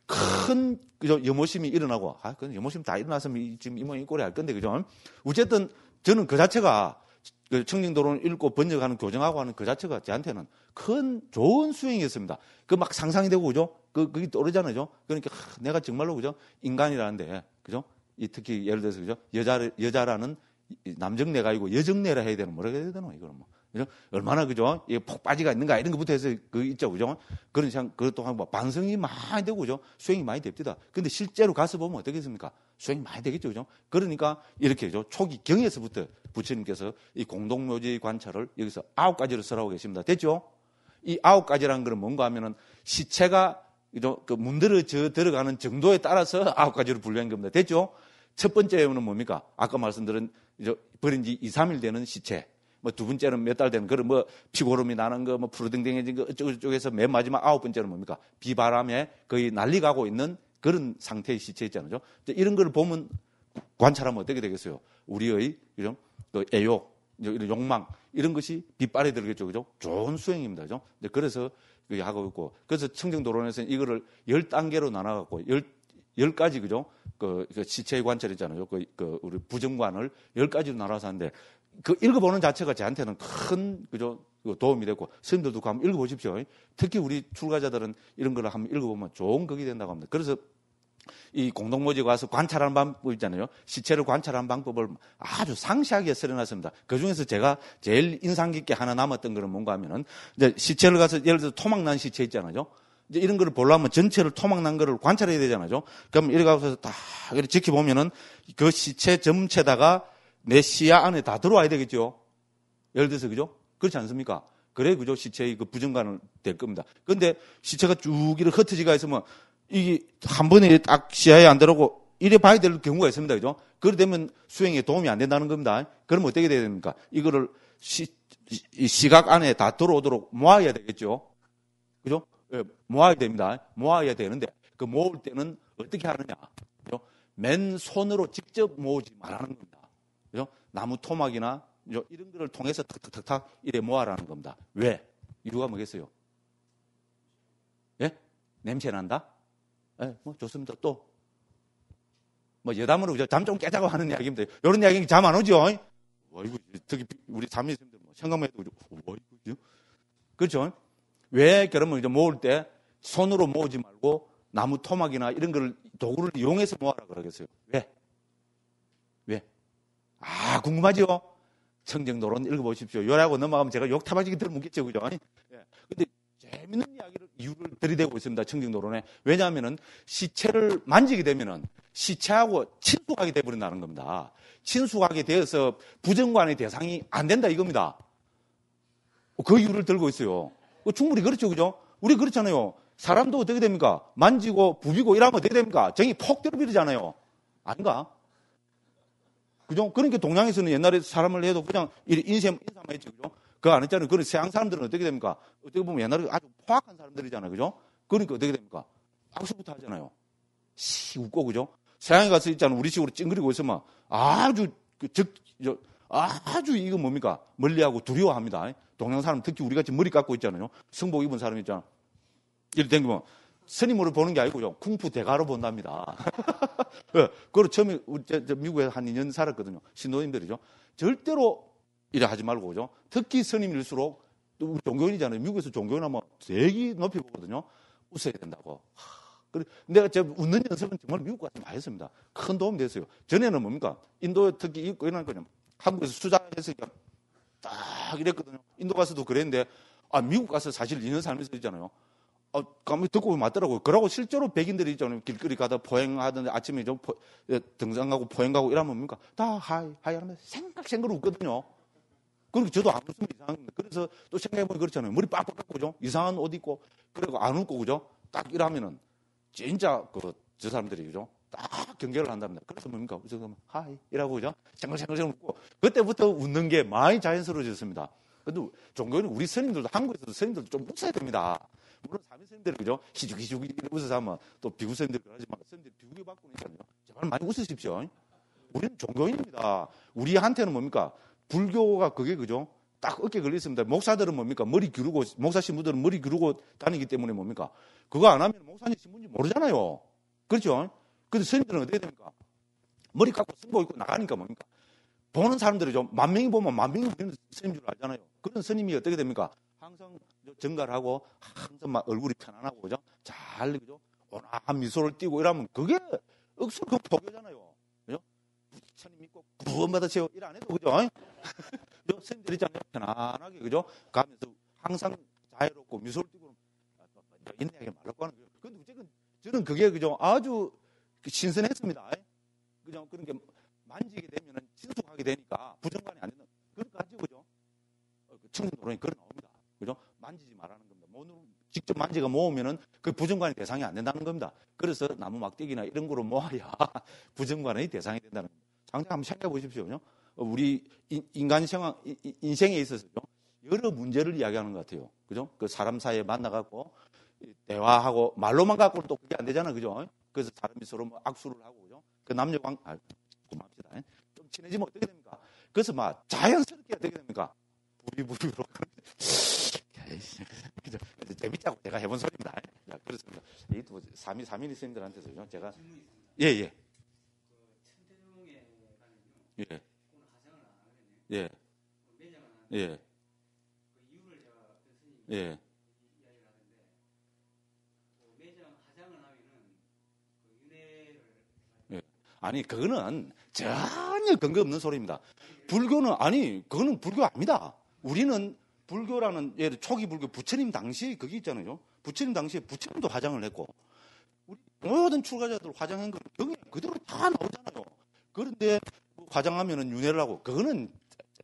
큰, 그죠? 염호심이 일어나고, 그건 염호심 다 일어났으면 지금 이 모양 이 꼴이 할 건데, 그죠? 어쨌든 저는 그 자체가 청정도론을 읽고 번역하는 교정하고 하는 그 자체가 저한테는 큰 좋은 수행이었습니다. 그 막 상상이 되고, 그죠? 그게 떠오르잖아요. 그러니까 내가 정말로, 그죠? 인간이라는데, 그죠? 특히 예를 들어서, 그죠? 여자라는 남정내가 아니고 여정내라 해야 되는, 뭐라고 해야 되나, 이거는 뭐. 그죠? 얼마나, 그죠? 폭바지가 있는가, 이런 것부터 해서 그 있죠, 그죠? 그런 상, 그것도 뭐 반성이 많이 되고, 그죠? 수행이 많이 됩니다. 근데 실제로 가서 보면 어떻겠습니까? 수행이 많이 되겠죠, 그죠? 그러니까 이렇게, 그죠? 초기 경에서부터 부처님께서 이 공동묘지 관찰을 여기서 9가지로 설하고 계십니다. 됐죠? 이 9가지라는 것은 뭔가 하면은 시체가, 그죠? 그 문드러져 들어가는 정도에 따라서 9가지로 분류한 겁니다. 됐죠? 첫 번째는 뭡니까? 아까 말씀드린, 버린 지 2, 3일 되는 시체. 뭐 두 번째는 몇 달 되는 그런 뭐 피고름이 나는 거, 뭐 푸르등등해진 거 어쩌고저쩌고해서 맨 마지막 9번째는 뭡니까? 비바람에 거의 난리가고 있는 그런 상태의 시체 있잖아요. 이런 걸 보면 관찰하면 어떻게 되겠어요? 우리의 그죠? 그 애욕, 이런 욕망 이런 것이 빗발에 들겠죠, 그죠? 좋은 수행입니다, 그죠? 그래서 하고 있고 그래서 청정도론에서는 이거를 10단계로 나눠갖고 10가지 그죠? 그 시체의 관찰 있잖아요. 우리 부정관을 10가지로 나눠서 하는데. 그 읽어보는 자체가 저한테는 큰 그죠 도움이 됐고 스님들도 한번 읽어보십시오. 특히 우리 출가자들은 이런 걸 한번 읽어보면 좋은 극이 된다고 합니다. 그래서 이 공동묘지에 가서 관찰하는 방법 있잖아요. 시체를 관찰하는 방법을 아주 상세하게 설해놨습니다. 그중에서 제가 제일 인상 깊게 하나 남았던 거는 뭔가 하면은 이제 시체를 가서 예를 들어서 토막난 시체 있잖아요. 이제 이런 거를 보려면 전체를 토막난 거를 관찰해야 되잖아요. 그럼 이렇게 가서 다 이렇게 지켜보면은 그 시체 전체다가 내 시야 안에 다 들어와야 되겠죠. 예를 들어서, 그죠? 그렇지 않습니까? 그래, 그죠? 시체의 그 부정관을 될 겁니다. 그런데 시체가 쭉 이렇게 흩어지가 있으면 이게 한 번에 딱 시야에 안 들어오고 이래 봐야 될 경우가 있습니다. 그죠? 그래 되면 수행에 도움이 안 된다는 겁니다. 그럼 어떻게 돼야 됩니까? 이거를 시각 안에 다 들어오도록 모아야 되겠죠. 그죠? 예, 모아야 됩니다. 모아야 되는데 그 모을 때는 어떻게 하느냐? 그죠? 맨손으로 직접 모으지 말라는 겁니다. 그죠? 나무 토막이나 이런 거를 통해서 탁탁탁탁 이래 모아라는 겁니다. 왜? 이유가 뭐겠어요? 예? 냄새 난다? 예, 뭐 좋습니다. 또 뭐 여담으로 잠 좀 깨자고 하는 이야기입니다. 이런 이야기 잠 안 오죠? 어이구, 특히 우리 자매님들 뭐 생각만 해도 어이구, 그렇죠? 왜 그러면 이제 모을 때 손으로 모으지 말고 나무 토막이나 이런 걸 도구를 이용해서 모아라 그러겠어요. 왜? 왜? 아, 궁금하죠? 청정도론 읽어보십시오. 요라고 넘어가면 제가 욕 타바지게 들어묻겠죠, 그죠? 예. 근데 재밌는 이유를 들이대고 있습니다. 청정도론에. 왜냐하면은 시체를 만지게 되면은 시체하고 친숙하게 돼버린다는 겁니다. 친숙하게 되어서 부정관의 대상이 안 된다 이겁니다. 그 이유를 들고 있어요. 충분히 그렇죠, 그죠? 우리 그렇잖아요. 사람도 어떻게 됩니까? 만지고 부비고 이러면 어떻게 됩니까? 정이 폭 들어버리잖아요. 아닌가? 그죠? 그러니까 동양에서는 옛날에 사람을 해도 그냥 인사만 했죠, 그죠? 그거 안 했잖아요. 그런 서양 사람들은 어떻게 됩니까? 어떻게 보면 옛날에 아주 포악한 사람들이잖아요, 그죠? 그러니까 어떻게 됩니까? 악수부터 하잖아요. 웃고, 그죠? 서양에 가서 있잖아요. 우리 식으로 찡그리고 있으면 아주, 아주 이거 뭡니까? 멀리하고 두려워합니다. 동양 사람 특히 우리 같이 머리 깎고 있잖아요. 승복 입은 사람 있잖아. 이렇게 댕기면 스님으로 보는 게 아니고요. 쿵푸 대가로 본답니다. 그리고 처음에 미국에 한 2년 살았거든요. 신도님들이죠. 절대로 이래 하지 말고, 그죠? 특히 스님일수록 또 우리 종교인이잖아요. 미국에서 종교인 하면 되게 높이 보거든요. 웃어야 된다고. 내가 웃는 연습은 정말 미국 가서 많이 했습니다. 큰 도움이 됐어요. 전에는 뭡니까? 인도 특히 있고 이런 거는 한국에서 수자했으니까 딱 이랬거든요. 인도 가서도 그랬는데, 미국 가서 사실 2년 살면서 있잖아요. 가만히 듣고 보면 맞더라고요. 그러고 실제로 백인들이 있잖아요. 길거리 가다 포행하던데 아침에 좀 등산 가고 포행 가고 이러면 뭡니까? 다 하이 하면 생각 웃거든요. 그러니까 저도 안 웃으면 이상합니다. 그래서 또 생각해보면 그렇잖아요. 머리 빡빡 깎고, 그죠? 이상한 옷 입고, 그리고 안 웃고, 그죠? 딱 이러면은, 진짜, 저 사람들이, 그죠? 딱 경계를 한답니다. 그래서 뭡니까? 그래서 하이, 이라고, 그죠? 생글생글 웃고, 그때부터 웃는 게 많이 자연스러워졌습니다. 근데 종교는 우리 스님들도, 한국에서도 스님들도 좀 웃어야 됩니다. 물론 사미 스님들, 그죠? 희죽희죽 웃어서 하면 또 비구 스님들 그러지만, 스님들 비구게 받고는 있잖아요. 제발 많이 웃으십시오. 우리는 종교인입니다. 우리한테는 뭡니까? 불교가 그게 그죠? 딱 어깨 걸려 있습니다. 목사들은 뭡니까? 머리 기르고, 목사 신부들은 머리 기르고 다니기 때문에 뭡니까? 그거 안 하면 목사님 신부인지 모르잖아요. 그렇죠? 근데 스님들은 어떻게 됩니까? 머리 깎고 승복 입고 나가니까 뭡니까? 보는 사람들이 좀, 만 명이 보면 만 명이 보는 스님인 줄 알잖아요. 그런 스님이 어떻게 됩니까? 항상 정갈하고, 항상 막 얼굴이 편안하고, 그죠? 잘, 그죠? 온화한 미소를 띠고 이러면 그게 억수로 그 포교잖아요. 그죠? 부처님 믿고 구원받아 채워 일 안 해도 그죠? 스님들 있잖아요. 편안하게 그죠? 가면서 항상 자유롭고 미소를 띠고 인내하게 말라고 하는 거예요. 근데 어쨌든 저는 그게 그죠? 아주 신선했습니다. 그죠? 그러니까 만지게 되면은 친숙하게 되니까 부정관이 안 된다. 그러니까 그죠? 청정도론이 그런 나옵니다. 그죠? 만지지 말라는 겁니다. 오늘 직접 만지가 모으면은 그 부정관의 대상이 안 된다는 겁니다. 그래서 나무 막대기나 이런 거로 모아야 부정관의 대상이 된다는 겁니다. 당장 한번 생각해 보십시오. 우리 인간 생활, 인생에 있어서 여러 문제를 이야기하는 것 같아요. 그죠? 그 사람 사이에 만나갖고 대화하고 말로만 갖고는 또 그게 안 되잖아요. 그죠? 그래서 사람이 서로 뭐 악수를 하고, 그죠? 그 고맙습니다. 좀 친해지면 어떻게 됩니까? 그래서 막 자연스럽게 어떻게 됩니까? 부비부비로. 그죠? 재밌자고 제가 해본 소리입니다. 자, 그렇습니다. 이 또 사미리 스님들한테서 제가, 예. 예. 예. 예. 예. 예. 아니, 그거는 전혀 근거 없는 소리입니다. 불교는, 그거는 불교 아닙니다. 우리는 불교라는, 예를 초기 불교 부처님 당시에 그게 있잖아요. 부처님 당시에 부처님도 화장을 했고, 우리 모든 출가자들 화장한 거 경에 그대로 다 나오잖아요. 그런데 화장하면은 윤회를 하고, 그거는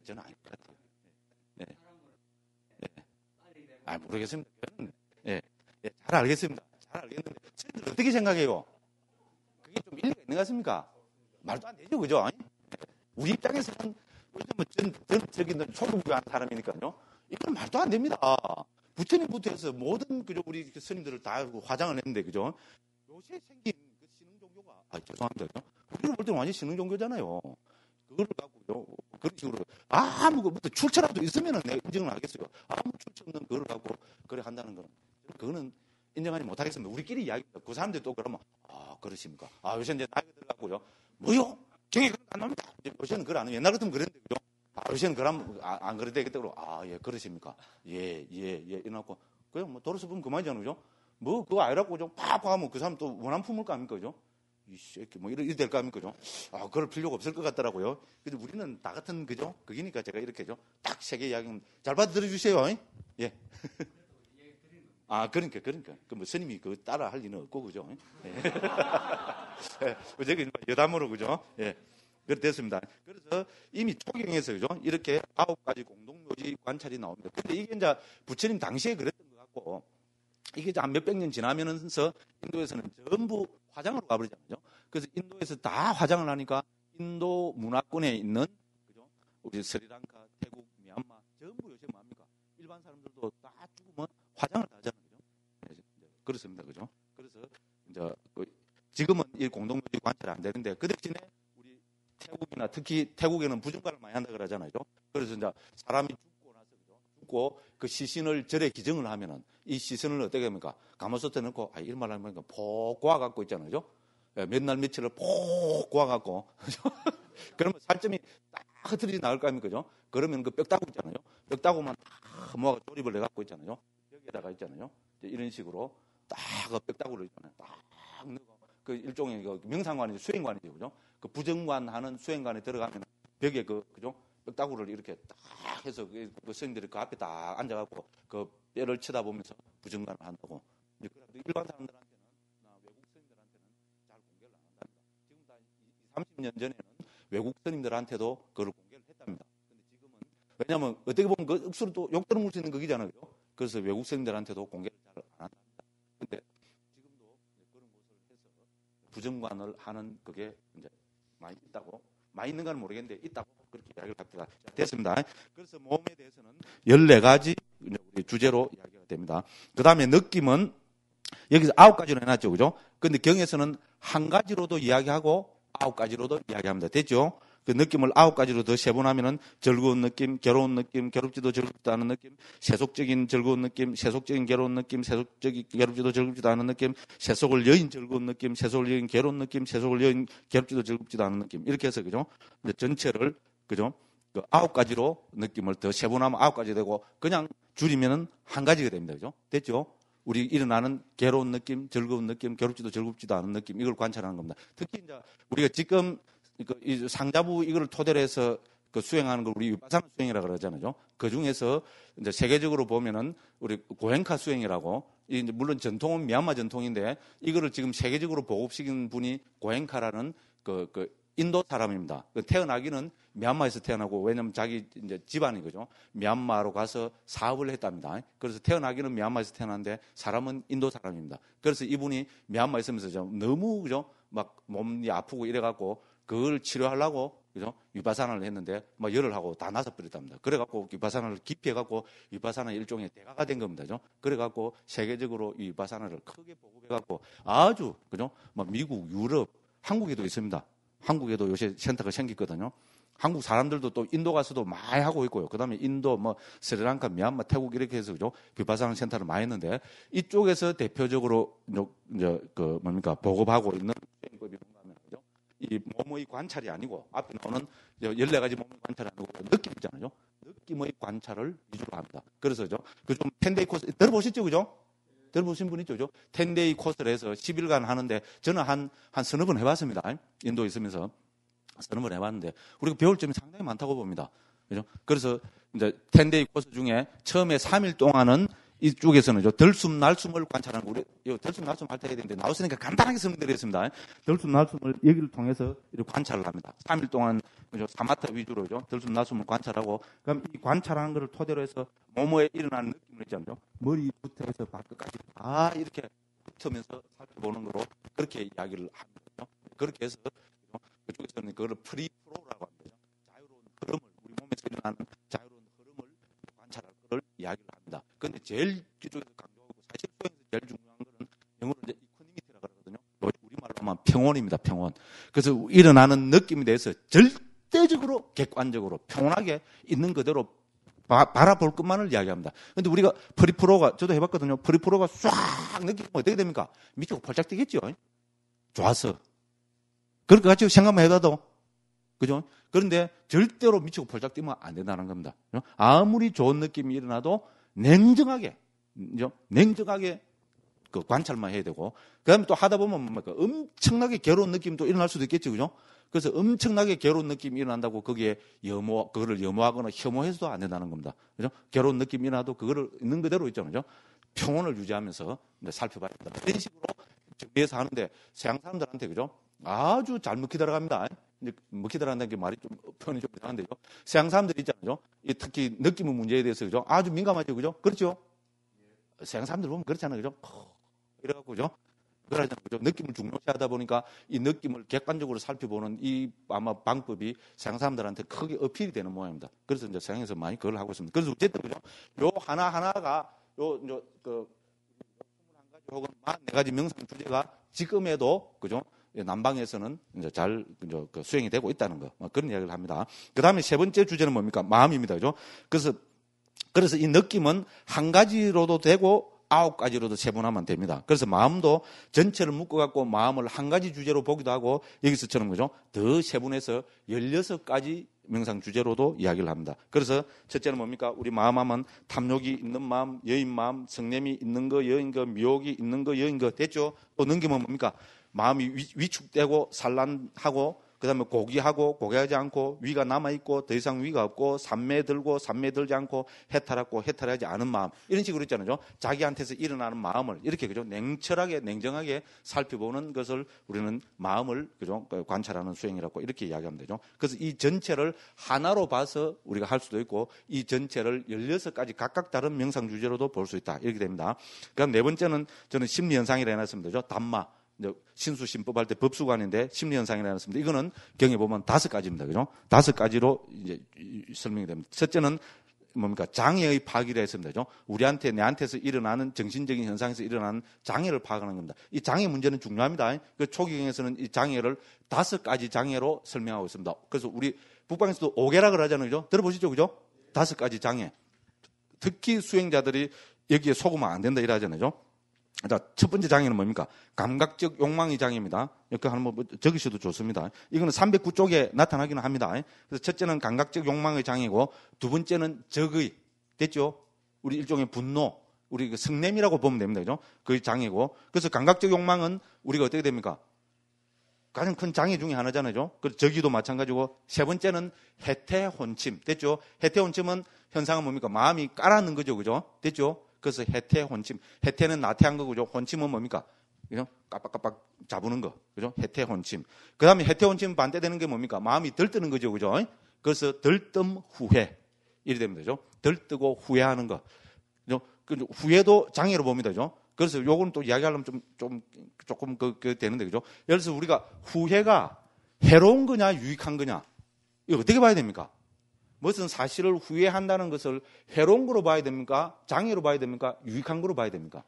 저는 아닐 것 같아요. 네. 네. 모르겠습니다. 예. 잘 알겠습니다. 잘 알겠는데, 저희들 어떻게 생각해요? 그게 좀 일리가 있는 것 같습니까? 말도 안 되죠, 그죠? 우리 입장에서는, 저는 소금부한 사람이니까요. 이건 말도 안 됩니다. 부처님부터 해서 모든, 그죠? 우리 스님들을 다 화장을 했는데, 그죠? 요새 생긴 그 신흥 종교가, 죄송합니다. 우리가 볼 때는 완전 신흥 종교잖아요. 그걸 갖고요. 그런 식으로 아무것도 출처라도 있으면은 내가 인정을 하겠어요. 아무 출처 없는 그걸 갖고 그래 한다는 거는 그거는 인정하지 못하겠습니다. 우리끼리 이야기합니다. 그 사람들이 또 그러면 그러십니까? 요새 이제 나이가 들어가고요. 뭐요? 정이 그런 안 납니다. 요새는 그걸 안 해요. 옛날 같으면 그랬는데 그죠? 요새는 그럼 안 그래도 되겠다고 예, 그러십니까? 예, 이래놓고 그냥 뭐 돌아서 보면 그만이잖아요. 그죠? 뭐 그거 아니라고 좀 팍 하면 그 사람 또 원한 품을 거 아닙니까? 그죠? 이 새끼 뭐 이래 될 거 아닙니까? 그죠? 그럴 필요가 없을 것 같더라고요. 근데 우리는 나 같은 그죠? 그기니까 제가 이렇게죠. 딱 세 개 이야기는 잘 받아들여 주세요. 예. 그러니까. 그 뭐 스님이 그 따라 할 리는 없고, 그죠? 예. 제가 여담으로, 그죠? 예. 그렇게 됐습니다. 그래서 이미 초경에서, 그죠? 이렇게 9가지 공동묘지 관찰이 나옵니다. 근데 이게 이제 부처님 당시에 그랬던 것 같고, 이게 한 몇백 년 지나면서 인도에서는 전부 화장으로 가버리잖아요. 그래서 인도에서 다 화장을 하니까 인도 문화권에 있는, 그죠? 우리 스리랑카, 태국, 미얀마, 전부 요새 뭡니까? 일반 사람들도 다 죽으면 화장을 다 하잖아요. 그죠? 그렇습니다. 그죠? 그래서 이제 지금은 이 공동묘지 관찰이 안 되는데 그 대신에 우리 태국이나 특히 태국에는 부정관을 많이 한다 그러잖아요. 그래서 이제 사람이 죽고 나서 죽고 그 시신을 절에 기증을 하면은 이 시신을 어떻게 합니까? 가마솥에 넣고 이런 말 하면 폭 고아 갖고 있잖아요. 몇 날 며칠을 폭 고아 갖고 그러면 살점이 딱 흐트러지 나올 거 아닙니까? 그죠? 그러면 그 뼈다구 있잖아요. 뼈다구만 딱 모아가 조립을 해갖고 있잖아요. 벽에다가 있잖아요. 이런 식으로 딱 그 뼈다구를 있잖아요. 딱 넣고 그 일종의 그 명상관이죠. 수행관이죠. 그죠? 그 부정관 하는 수행관에 들어가면 벽에 그죠? 뼈다구를 이렇게 딱 해서 그 스님들이 그 앞에 딱 앉아갖고 그 뼈를 쳐다보면서 부정관을 한다고. 일반 사람들한테는 외국 스님들한테는 잘 공개를 안 한답니다. 지금 다 30년 전에는 외국 스님들한테도 그걸 공개를 했답니다. 근데 지금은 왜냐하면 어떻게 보면 그 억수로 또 욕 들어볼 수 있는 거기잖아요. 그래서 외국 스님들한테도 공개를 잘 안 한답니다. 근데 지금도 그런 것을 해서 부정관을 하는 그게 이제 많이 있다고. 많이 있는가는 모르겠는데 있다고 그렇게 이야기를 합니다. 됐습니다. 그래서 몸에 대해서는 14가지 우리 주제로 이야기가 됩니다. 그 다음에 느낌은 여기서 9가지로 해놨죠. 그죠? 근데 경에서는 한 가지로도 이야기하고 9가지로도 이야기합니다. 됐죠? 그 느낌을 9가지로 더 세분하면은 즐거운 느낌, 괴로운 느낌, 괴롭지도 즐겁지도 않은 느낌, 세속적인 즐거운 느낌, 세속적인 괴로운 느낌, 세속적인 괴롭지도 즐겁지도 않은 느낌, 세속을 여인 즐거운 느낌, 세속을 여인 괴로운 느낌, 세속을 여인 괴롭지도 즐겁지도 않은 느낌. 이렇게 해서, 그죠? 전체를, 그죠? 그 9가지로 느낌을 더 세분하면 9가지 되고, 그냥 줄이면은 한 가지가 됩니다. 그죠? 됐죠? 우리 일어나는 괴로운 느낌, 즐거운 느낌, 괴롭지도 즐겁지도 않은 느낌, 이걸 관찰하는 겁니다. 특히 이제 우리가 지금 이 상자부 이걸 토대로 해서 그 수행하는 걸 우리 위파사나 수행이라고 그러잖아요. 그 중에서 이제 세계적으로 보면은 우리 고행카 수행이라고, 이제 물론 전통은 미얀마 전통인데 이거를 지금 세계적으로 보급시킨 분이 고행카라는 그 인도 사람입니다. 태어나기는 미얀마에서 태어나고, 왜냐면 자기 이제 집안이, 그죠? 미얀마로 가서 사업을 했답니다. 그래서 태어나기는 미얀마에서 태어났는데 사람은 인도 사람입니다. 그래서 이분이 미얀마에 있으면서 너무, 그죠? 막 몸이 아프고 이래갖고 그걸 치료하려고, 그죠? 위파사나를 했는데 막 열을 하고 다 나서버렸답니다. 그래갖고 위파사나를 깊이 해갖고 위파사나 일종의 대가가 된 겁니다. 그죠? 그래갖고 세계적으로 이 위파사나를 크게 보급해갖고 아주, 그죠? 막 미국, 유럽, 한국에도 있습니다. 한국에도 요새 센터가 생겼거든요. 한국 사람들도 또 인도 가서도 많이 하고 있고요. 그 다음에 인도, 스리랑카, 미얀마, 태국 이렇게 해서, 그죠? 비파사나 센터를 많이 했는데, 이쪽에서 대표적으로, 이제, 보급하고 있는 수행법이 뭔가 하면, 그죠? 이 몸의 관찰이 아니고, 앞에 나오는 14가지 몸의 관찰이 아니고, 느낌이잖아요. 느낌의 관찰을 위주로 합니다. 그래서, 그 좀 10데이 코스, 들어보셨죠? 그죠? 들어보신 분 있죠? 그죠? 10데이 코스를 해서 10일간 하는데, 저는 한 서너 번 해봤습니다. 인도에 있으면서. 서너 번 해봤는데, 우리가 배울 점이 상당히 많다고 봅니다. 그죠? 그래서, 이제, 10데이 코스 중에 처음에 3일 동안은 이쪽에서는 들숨, 날숨을 관찰하는 거, 우리, 들숨, 날숨 할 때 해야 되는데, 나왔으니까 간단하게 설명드리겠습니다. 들숨, 날숨을 여기를 통해서 이렇게 관찰을 합니다. 3일 동안, 그죠? 사마타 위주로죠. 들숨, 날숨을 관찰하고, 그럼 이 관찰하는 것을 토대로 해서 몸에 일어나는 느낌을 있잖아요. 머리부터 해서 발끝까지 다 이렇게 붙으면서 살펴보는 거로 그렇게 이야기를 합니다. 그렇게 해서, 그쪽에서는 그걸 프리프로라고 합니다. 자유로운 흐름을, 우리 몸에서 일어나는 자유로운 흐름을 관찰할 것을 이야기를 합니다. 그런데 제일 뒤쪽에서 강조하고 사실 수행에서 제일 중요한 것은 영어로 이제 이코노미티라고 하거든요. 우리말로 하면 평온입니다. 평온. 그래서 일어나는 느낌에 대해서 절대 합리적으로, 객관적으로, 평온하게 있는 그대로 바라볼 것만을 이야기합니다. 근데 우리가 프리프로가, 저도 해봤거든요. 프리프로가 쫙 느끼면 어떻게 됩니까? 미치고 펄짝 뛰겠죠. 좋아서. 그럴 것 같죠? 생각만 해봐도. 그죠? 그런데 절대로 미치고 펄짝 뛰면 안 된다는 겁니다. 아무리 좋은 느낌이 일어나도 냉정하게 그 관찰만 해야 되고, 그 다음에 또 하다 보면 뭡니까? 엄청나게 괴로운 느낌도 일어날 수도 있겠죠. 그죠? 그래서 엄청나게 괴로운 느낌이 일어난다고 거기에 그거를 염호하거나 혐오해서도 안 된다는 겁니다. 그죠? 괴로운 느낌이 일어나도 그거를 있는 그대로 있잖아요. 그죠? 평온을 유지하면서 살펴봐야 된다. 이런 식으로 정리해서 하는데, 서양 사람들한테, 그죠? 아주 잘 먹히 들어갑니다. 이제 먹히 들어간다는 게 말이 좀, 표현이 좀 이상한데요. 서양 사람들이 있잖아요. 특히 느낌의 문제에 대해서, 그죠? 아주 민감하죠. 그죠? 그렇죠? 서양 사람들 보면 그렇잖아요. 그죠? 이래갖고, 그죠? 그러잖아요. 그죠? 느낌을 중요시하다 보니까 이 느낌을 객관적으로 살펴보는 이 아마 방법이 서양 사람들한테 크게 어필이 되는 모양입니다. 그래서 이제 서양에서 많이 그걸 하고 있습니다. 그래서 어쨌든, 그죠? 요 하나하나가 그 21가지 혹은 44가지 명상 주제가 지금에도, 그죠? 남방에서는 이제 잘 수행이 되고 있다는 거. 그런 이야기를 합니다. 그 다음에 세 번째 주제는 뭡니까? 마음입니다. 그죠? 그래서 이 느낌은 한 가지로도 되고 9가지로도 세분하면 됩니다. 그래서 마음도 전체를 묶어갖고 마음을 한 가지 주제로 보기도 하고, 여기서처럼, 그죠? 더 세분해서 16가지 명상 주제로도 이야기를 합니다. 그래서 첫째는 뭡니까? 우리 마음 하면 탐욕이 있는 마음, 여인 마음, 성냄이 있는 거, 여인 거, 미혹이 있는 거, 여인 거. 됐죠? 또 넘기면 뭡니까? 마음이 위축되고 산란하고, 그 다음에 고귀하지 않고, 위가 남아있고, 더 이상 위가 없고, 산매 들지 않고, 해탈하지 않은 마음. 이런 식으로 있잖아요. 자기한테서 일어나는 마음을 이렇게, 그죠? 냉정하게 살펴보는 것을 우리는 마음을, 그죠? 관찰하는 수행이라고 이렇게 이야기하면 되죠. 그래서 이 전체를 하나로 봐서 우리가 할 수도 있고, 이 전체를 16가지 각각 다른 명상 주제로도 볼 수 있다. 이렇게 됩니다. 그다음 네 번째는 저는 심리현상이라 해놨습니다. 그죠? 담마. 신수심법 할 때 법수관인데 심리현상이라 했습니다. 이거는 경에 보면 5가지입니다. 그죠? 5가지로 이제 설명이 됩니다. 첫째는 뭡니까? 장애의 파악이라 했습니다. 그죠? 내한테서 일어나는 정신적인 현상에서 일어나는 장애를 파악하는 겁니다. 이 장애 문제는 중요합니다. 그 초기경에서는 이 장애를 5가지 장애로 설명하고 있습니다. 그래서 우리 북방에서도 5개라 그러잖아요. 그죠? 들어보시죠. 그죠? 5가지 장애. 특히 수행자들이 여기에 속으면 안 된다 이러잖아요. 그죠? 자, 첫 번째 장애는 뭡니까? 감각적 욕망의 장애입니다. 이렇게 한번 적으셔도 좋습니다. 이거는 309쪽에 나타나기는 합니다. 그래서 첫째는 감각적 욕망의 장애고, 두 번째는 적의, 됐죠? 우리 일종의 분노, 우리 성냄이라고 보면 됩니다. 그죠? 그 장애고. 그래서 감각적 욕망은 우리가 어떻게 됩니까? 가장 큰 장애 중에 하나잖아요. 그래서 적의도 마찬가지고, 세 번째는 해태혼침, 됐죠? 해태혼침은 현상은 뭡니까? 마음이 깔아는 거죠. 그죠? 됐죠? 그래서 해태혼침. 해태는 나태한 거고요. 혼침은 뭡니까? 그죠? 깜빡깜빡 잡으는 거. 그죠? 해태혼침. 그 다음에 해태혼침 반대되는 게 뭡니까? 마음이 들뜨는 거죠. 그죠? 그래서 들뜸 후회. 이래 됩니다. 그죠? 들뜨고 후회하는 거. 그죠? 후회도 장애로 봅니다. 그죠? 그래서 요거는 또 이야기하려면 조금 되는데, 그죠? 예를 들어서 우리가 후회가 해로운 거냐, 유익한 거냐. 이거 어떻게 봐야 됩니까? 무슨 사실을 후회한다는 것을 해로운 거로 봐야 됩니까? 장애로 봐야 됩니까? 유익한 거로 봐야 됩니까?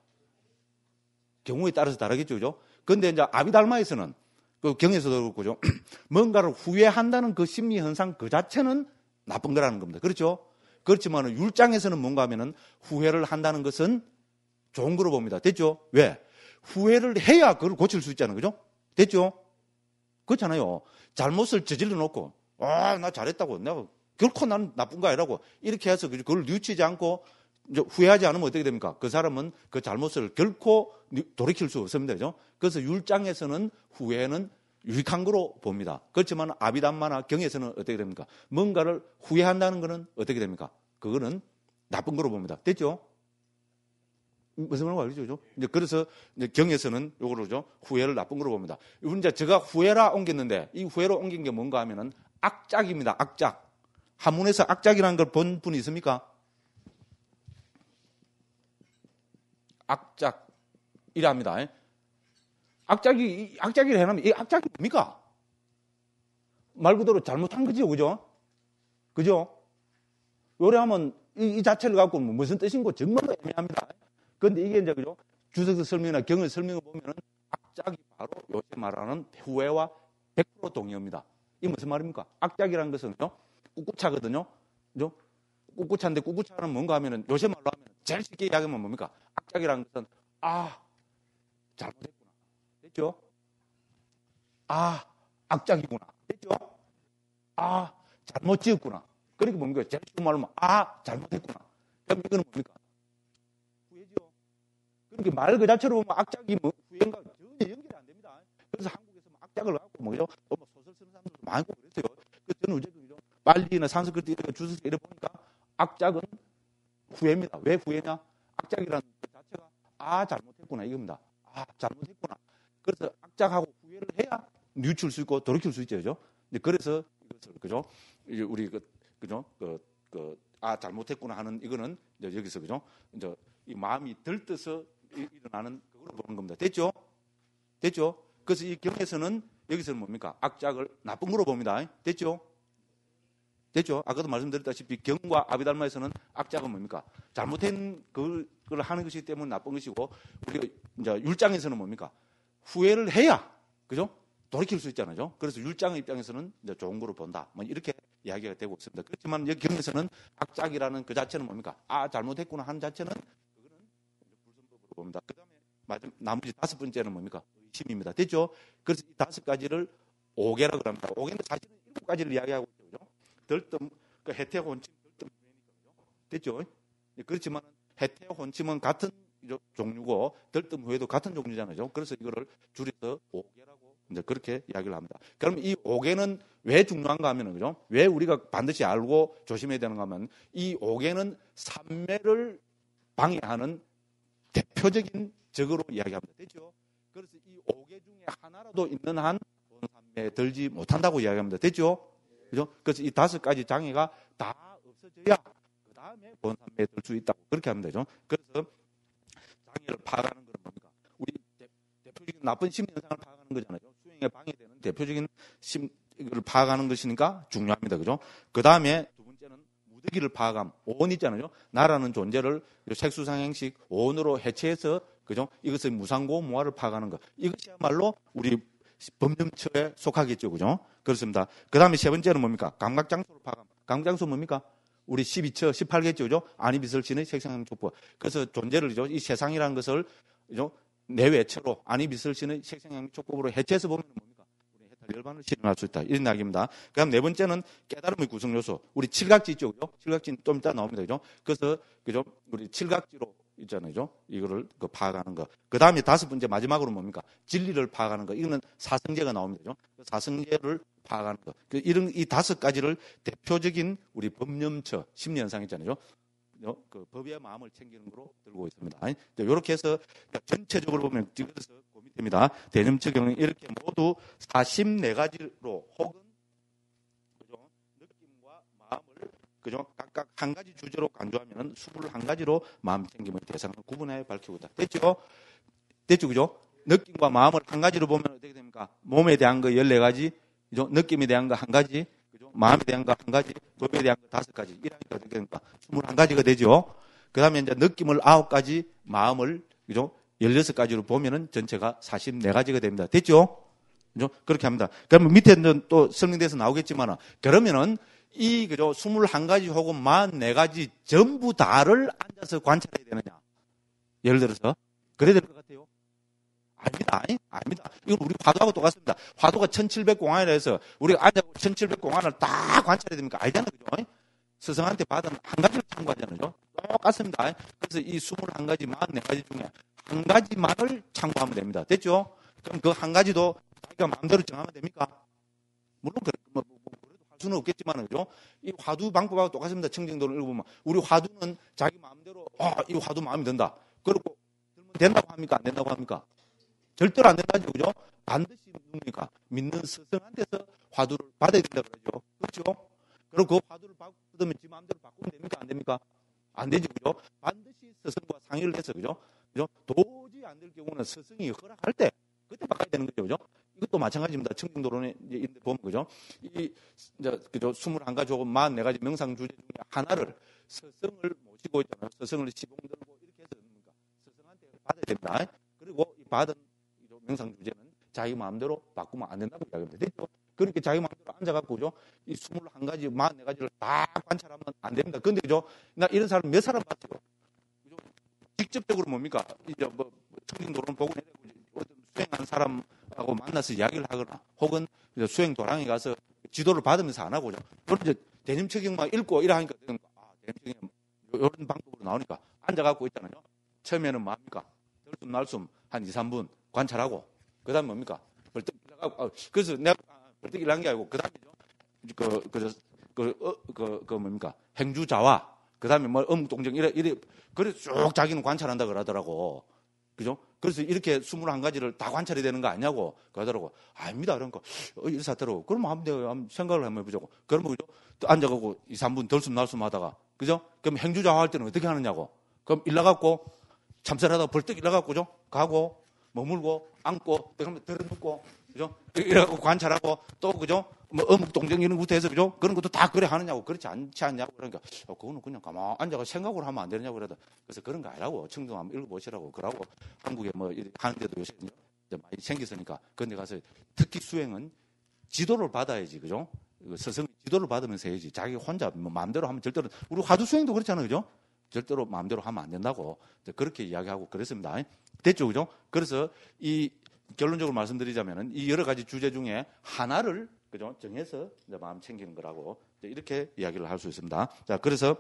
경우에 따라서 다르겠죠. 그죠? 근데 이제 아비달마에서는, 그 경에서도 그렇고, 그죠? 뭔가를 후회한다는 그 심리 현상 그 자체는 나쁜 거라는 겁니다. 그렇죠? 그렇지만 율장에서는 뭔가 하면은 후회를 한다는 것은 좋은 거로 봅니다. 됐죠? 왜? 후회를 해야 그걸 고칠 수 있잖아요. 그죠? 됐죠? 그렇잖아요. 잘못을 저질러 놓고, 나 잘했다고. 내가 결코 난 나쁜 거 아니라고 이렇게 해서 그걸 뉘우치지 않고 후회하지 않으면 어떻게 됩니까? 그 사람은 그 잘못을 결코 돌이킬 수 없습니다. 그죠? 그래서 율장에서는 후회는 유익한 거로 봅니다. 그렇지만 아비담마나 경에서는 어떻게 됩니까? 뭔가를 후회한다는 것은 어떻게 됩니까? 그거는 나쁜 거로 봅니다. 됐죠? 무슨 말인가 알죠? 그래서 경에서는 요거로죠. 후회를 나쁜 거로 봅니다. 이제 제가 후회라 옮겼는데 이 후회로 옮긴 게 뭔가 하면은 악작입니다. 악작. 한문에서 악작이라는 걸 본 분이 있습니까? 악작. 이랍니다. 악작이라 해놓으면 이 악작이 뭡니까? 말 그대로 잘못한 거죠. 그죠? 그죠? 요래하면 이 자체를 갖고 무슨 뜻인고 정말 애매합니다. 그런데 이게 이제 그죠? 주석서 설명이나 경을 설명을 보면은 악작이 바로 요새 말하는 후회와 100% 동의합니다. 이 무슨 말입니까? 악작이라는 것은요, 꿋꿋하거든요. 그죠? 꿋꿋한데 꿋꿋하는 뭔가 하면은, 요새 말로 하면 제일 쉽게 이야기하면 뭡니까? 악작이라는 것은, 잘못했구나. 됐죠? 악작이구나. 됐죠? 잘못 지었구나. 그러니까 뭡니까? 제일 쉬운 말로 하면, 잘못했구나. 그럼 이거는 뭡니까? 후회죠. 그러니까 말 그 자체로 보면 악작이 후회인가 전혀 연결이 안 됩니다. 그래서 한국에서 악작을 갖고 뭐죠? 또 소설 쓰는 사람들도 많고 그랬어요. 그래서 저는 어쨌든 빨리나 산스크리트 이런 거 주워서 이래 보니까 악작은 후회입니다. 왜 후회냐? 악작이라는 그 자체가 잘못했구나 이겁니다. 잘못했구나. 그래서 악작하고 후회를 해야 뉘우칠 수 있고 돌이킬 수 있죠, 그죠? 그래서 이것을 그죠? 우리 그죠? 잘못했구나 하는 이거는 이제 여기서 그죠? 이제 이 마음이 들떠서 일어나는 그걸 보는 겁니다. 됐죠? 됐죠? 그래서 이 경에서는 여기서는 뭡니까? 악작을 나쁜 거로 봅니다. 됐죠? 됐죠? 아까도 말씀드렸다시피 경과 아비달마에서는 악작은 뭡니까? 잘못된 그걸 하는 것이기 때문에 나쁜 것이고, 우리가 이제 율장에서는 뭡니까? 후회를 해야 그죠? 돌이킬 수 있잖아요. 그래서 율장의 입장에서는 이제 좋은 거로 본다. 뭐 이렇게 이야기가 되고 있습니다. 그렇지만 여기 경에서는 악작이라는 그 자체는 뭡니까? 잘못했구나 하는 자체는 그거는 불선법으로 봅니다. 그다음에 나머지 5번째는 뭡니까? 의심입니다. 됐죠? 그래서 이 5가지를 오개라고 합니다. 오개는 사실은 7가지를 이야기하고 있죠. 들뜸, 해태, 혼침, 들뜸, 후회니까요. 됐죠? 그렇지만 해태, 혼침은 같은 종류고 들뜸, 후회도 같은 종류잖아요. 그래서 이거를 줄여서 오개라고 이제 그렇게 이야기를 합니다. 그럼 이 오개는 왜 중요한가 하면은 그죠? 왜 우리가 반드시 알고 조심해야 되는가 하면 이 오개는 삼매를 방해하는 대표적인 적으로 이야기합니다. 됐죠? 그래서 이 오개 중에 하나라도 있는 한 본삼매에 들지 못한다고 이야기합니다. 됐죠? 그죠? 그래서 이 5가지 장애가 다 없어져야 그 다음에 본삼매에 들 수 있다고 그렇게 하면 되죠. 그래서 장애를 파악하는 건 뭡니까? 우리 대표적인 나쁜 심리 현상을 파악하는 거잖아요. 수행에 방해되는 대표적인 심리를 파악하는 것이니까 중요합니다. 그죠? 그 다음에 두 번째는 무더기를 파악함. 오온 있잖아요. 나라는 존재를 색수상행식 오온으로 해체해서 그죠? 이것의 무상고 무아를 파악하는 것. 이것이야말로 우리 법령처에 속하겠죠. 그죠? 그렇습니다. 그 다음에 세 번째는 뭡니까? 감각장소를 파악함. 감각장소 뭡니까? 우리 12처, 18개죠. 그죠? 아니비설신의 색상향촉법. 그래서 존재를, 이 세상이라는 것을, 그죠? 내외처로 아니비설신의 색상향촉법으로 해체해서 보면 뭡니까? 우리 해탈 열반을 실현할 수 있다. 이런 이야기입니다. 그 다음 네 번째는 깨달음의 구성요소. 우리 칠각지 있죠. 그죠? 칠각지는 좀 이따 나옵니다. 그죠? 그래서, 그죠? 우리 칠각지로 있잖아요. 이거를 파악하는 거. 그 다음에 5번째 마지막으로 뭡니까? 진리를 파악하는 거. 이거는 사성제가 나옵니다. 그죠? 사성제를 파악하는 거. 이런 이 5가지를 대표적인 우리 법념처 심리 현상 있잖아요. 그 법의 마음을 챙기는 거로 들고 있습니다. 이렇게 해서 전체적으로 보면 그래서 그 밑입니다. 대념처 경우 이렇게 모두 44가지로 혹은 그죠? 느낌과 마음을 그죠? 각각 한 가지 주제로 간주하면 21가지로 마음 챙김의 대상을 구분해 밝히고 있다. 됐죠? 됐죠? 그죠? 느낌과 마음을 한 가지로 보면 어떻게 됩니까? 몸에 대한 거 14가지, 그죠? 느낌에 대한 거 한 가지, 그죠? 마음에 대한 거 한 가지, 법에 대한 거 5가지. 이러니까 어떻게 됩니까? 21가지가 되죠? 그 다음에 이제 느낌을 9가지, 마음을, 그죠? 16가지로 보면은 전체가 44가지가 됩니다. 됐죠? 그죠? 그렇게 합니다. 그러면 밑에는 또 설명돼서 나오겠지만, 그러면은 그죠? 21가지 혹은 44가지 전부 다를 앉아서 관찰해야 되느냐? 예를 들어서. 그래야 될 것 같아요. 아닙니다. 이건 우리 화두하고 똑같습니다. 화두가 1700공안이라 해서 우리가 앉아서 1700공안을 다 관찰해야 됩니까? 아니잖아요. 그죠? 스승한테 받은 한 가지를 참고하잖아요. 똑같습니다. 그래서 이 21가지, 44가지 중에 한 가지만을 참고하면 됩니다. 됐죠? 그럼 그 한 가지도 자기가 마음대로 정하면 됩니까? 물론 그래도 할 수는 없겠지만, 그죠? 이 화두 방법하고 똑같습니다. 청정도를 읽어보면. 우리 화두는 자기 마음대로, 이 화두 마음에 든다. 그리고 된다고 합니까? 안 된다고 합니까? 절대로 안 된다죠. 그죠? 반드시 뭡니까? 믿는 스승한테서 화두를 받아야 된다 그러죠. 그렇죠? 그리고 그 화두를 받으면 지 마음대로 바꾸면 됩니까? 안 됩니까? 안 되죠. 그죠? 반드시 스승과 상의를 해서, 그죠? 그죠? 도저히 안 될 경우는 스승이 허락할 때, 그때 바꿔야 되는 거죠. 그죠? 이것도 마찬가지입니다. 청정도론에 보면, 그죠? 그죠? 21가지 혹은 44가지 명상 주제 중에 하나를 스승을 모시고 있잖아요. 스승을 시봉 들고 이렇게 해서 뭡니까? 스승한테 받아야 됩니다. 그리고 이 받은 명상 주제는 자기 마음대로 바꾸면 안 된다고 이야기합니다. 됐죠? 그렇게 자기 마음대로 앉아갖고, 그죠? 이 21가지, 44가지를 다 관찰하면 안 됩니다. 근데, 그죠? 나 이런 사람 몇 사람 봤어요? 그죠? 직접적으로 뭡니까? 이제 뭐, 청진도로는 보고 어떤 수행하는 사람하고 만나서 이야기를 하거나, 혹은 수행 도랑에 가서 지도를 받으면서 안 하고, 그런 이제 대념책경만 읽고 이래 하니까, 대념책경 이런 방법으로 나오니까 앉아갖고 있잖아요. 처음에는 뭡니까? 들숨 날숨 한 2, 3분 관찰하고, 그 다음에 뭡니까? 벌떡 일어나고, 그래서 내가 벌떡 일어난 게 아니고, 그 다음에 뭡니까? 행주자와, 그 다음에 뭐 어묵동정 이래, 그래서 쭉 자기는 관찰한다 그러더라고. 그죠? 그래서 이렇게 21가지를 다 관찰이 되는 거 아니냐고 그러더라고. 아닙니다. 그러니까, 일사태로. 그럼 한번 생각을 한번 해보자고. 그러면, 그죠? 또 앉아가고 2, 3분 덜숨 날숨 하다가, 그죠? 그럼 행주자와 할 때는 어떻게 하느냐고. 그럼 일어나갖고, 참선하다가 벌떡 일어나갖고, 그죠? 가고, 머물고, 앉고, 그러면 들어눕고, 그죠? 이래갖고 관찰하고, 또, 그죠? 뭐, 어묵동정 이런 것부터 해서, 그죠? 그런 것도 다 그래 하느냐고. 그렇지 않지 않냐고. 그러니까, 그거는 그냥 가만 앉아가 생각을 하면 안 되느냐고 그러다. 그래서 그런 거 아니라고. 청정 한번 읽어보시라고. 그러고, 한국에 뭐, 하는데도 요새 많이 생겼으니까. 그런데 가서, 특히 수행은 지도를 받아야지, 그죠? 스승 지도를 받으면서 해야지. 자기 혼자 뭐 마음대로 하면 절대로, 우리 화두 수행도 그렇잖아요, 그죠? 절대로 마음대로 하면 안 된다고. 그렇게 이야기하고 그랬습니다. 됐죠, 그죠? 그래서 이 결론적으로 말씀드리자면은 이 여러 가지 주제 중에 하나를, 그죠? 정해서 이제 마음 챙기는 거라고 이렇게 이야기를 할 수 있습니다. 자, 그래서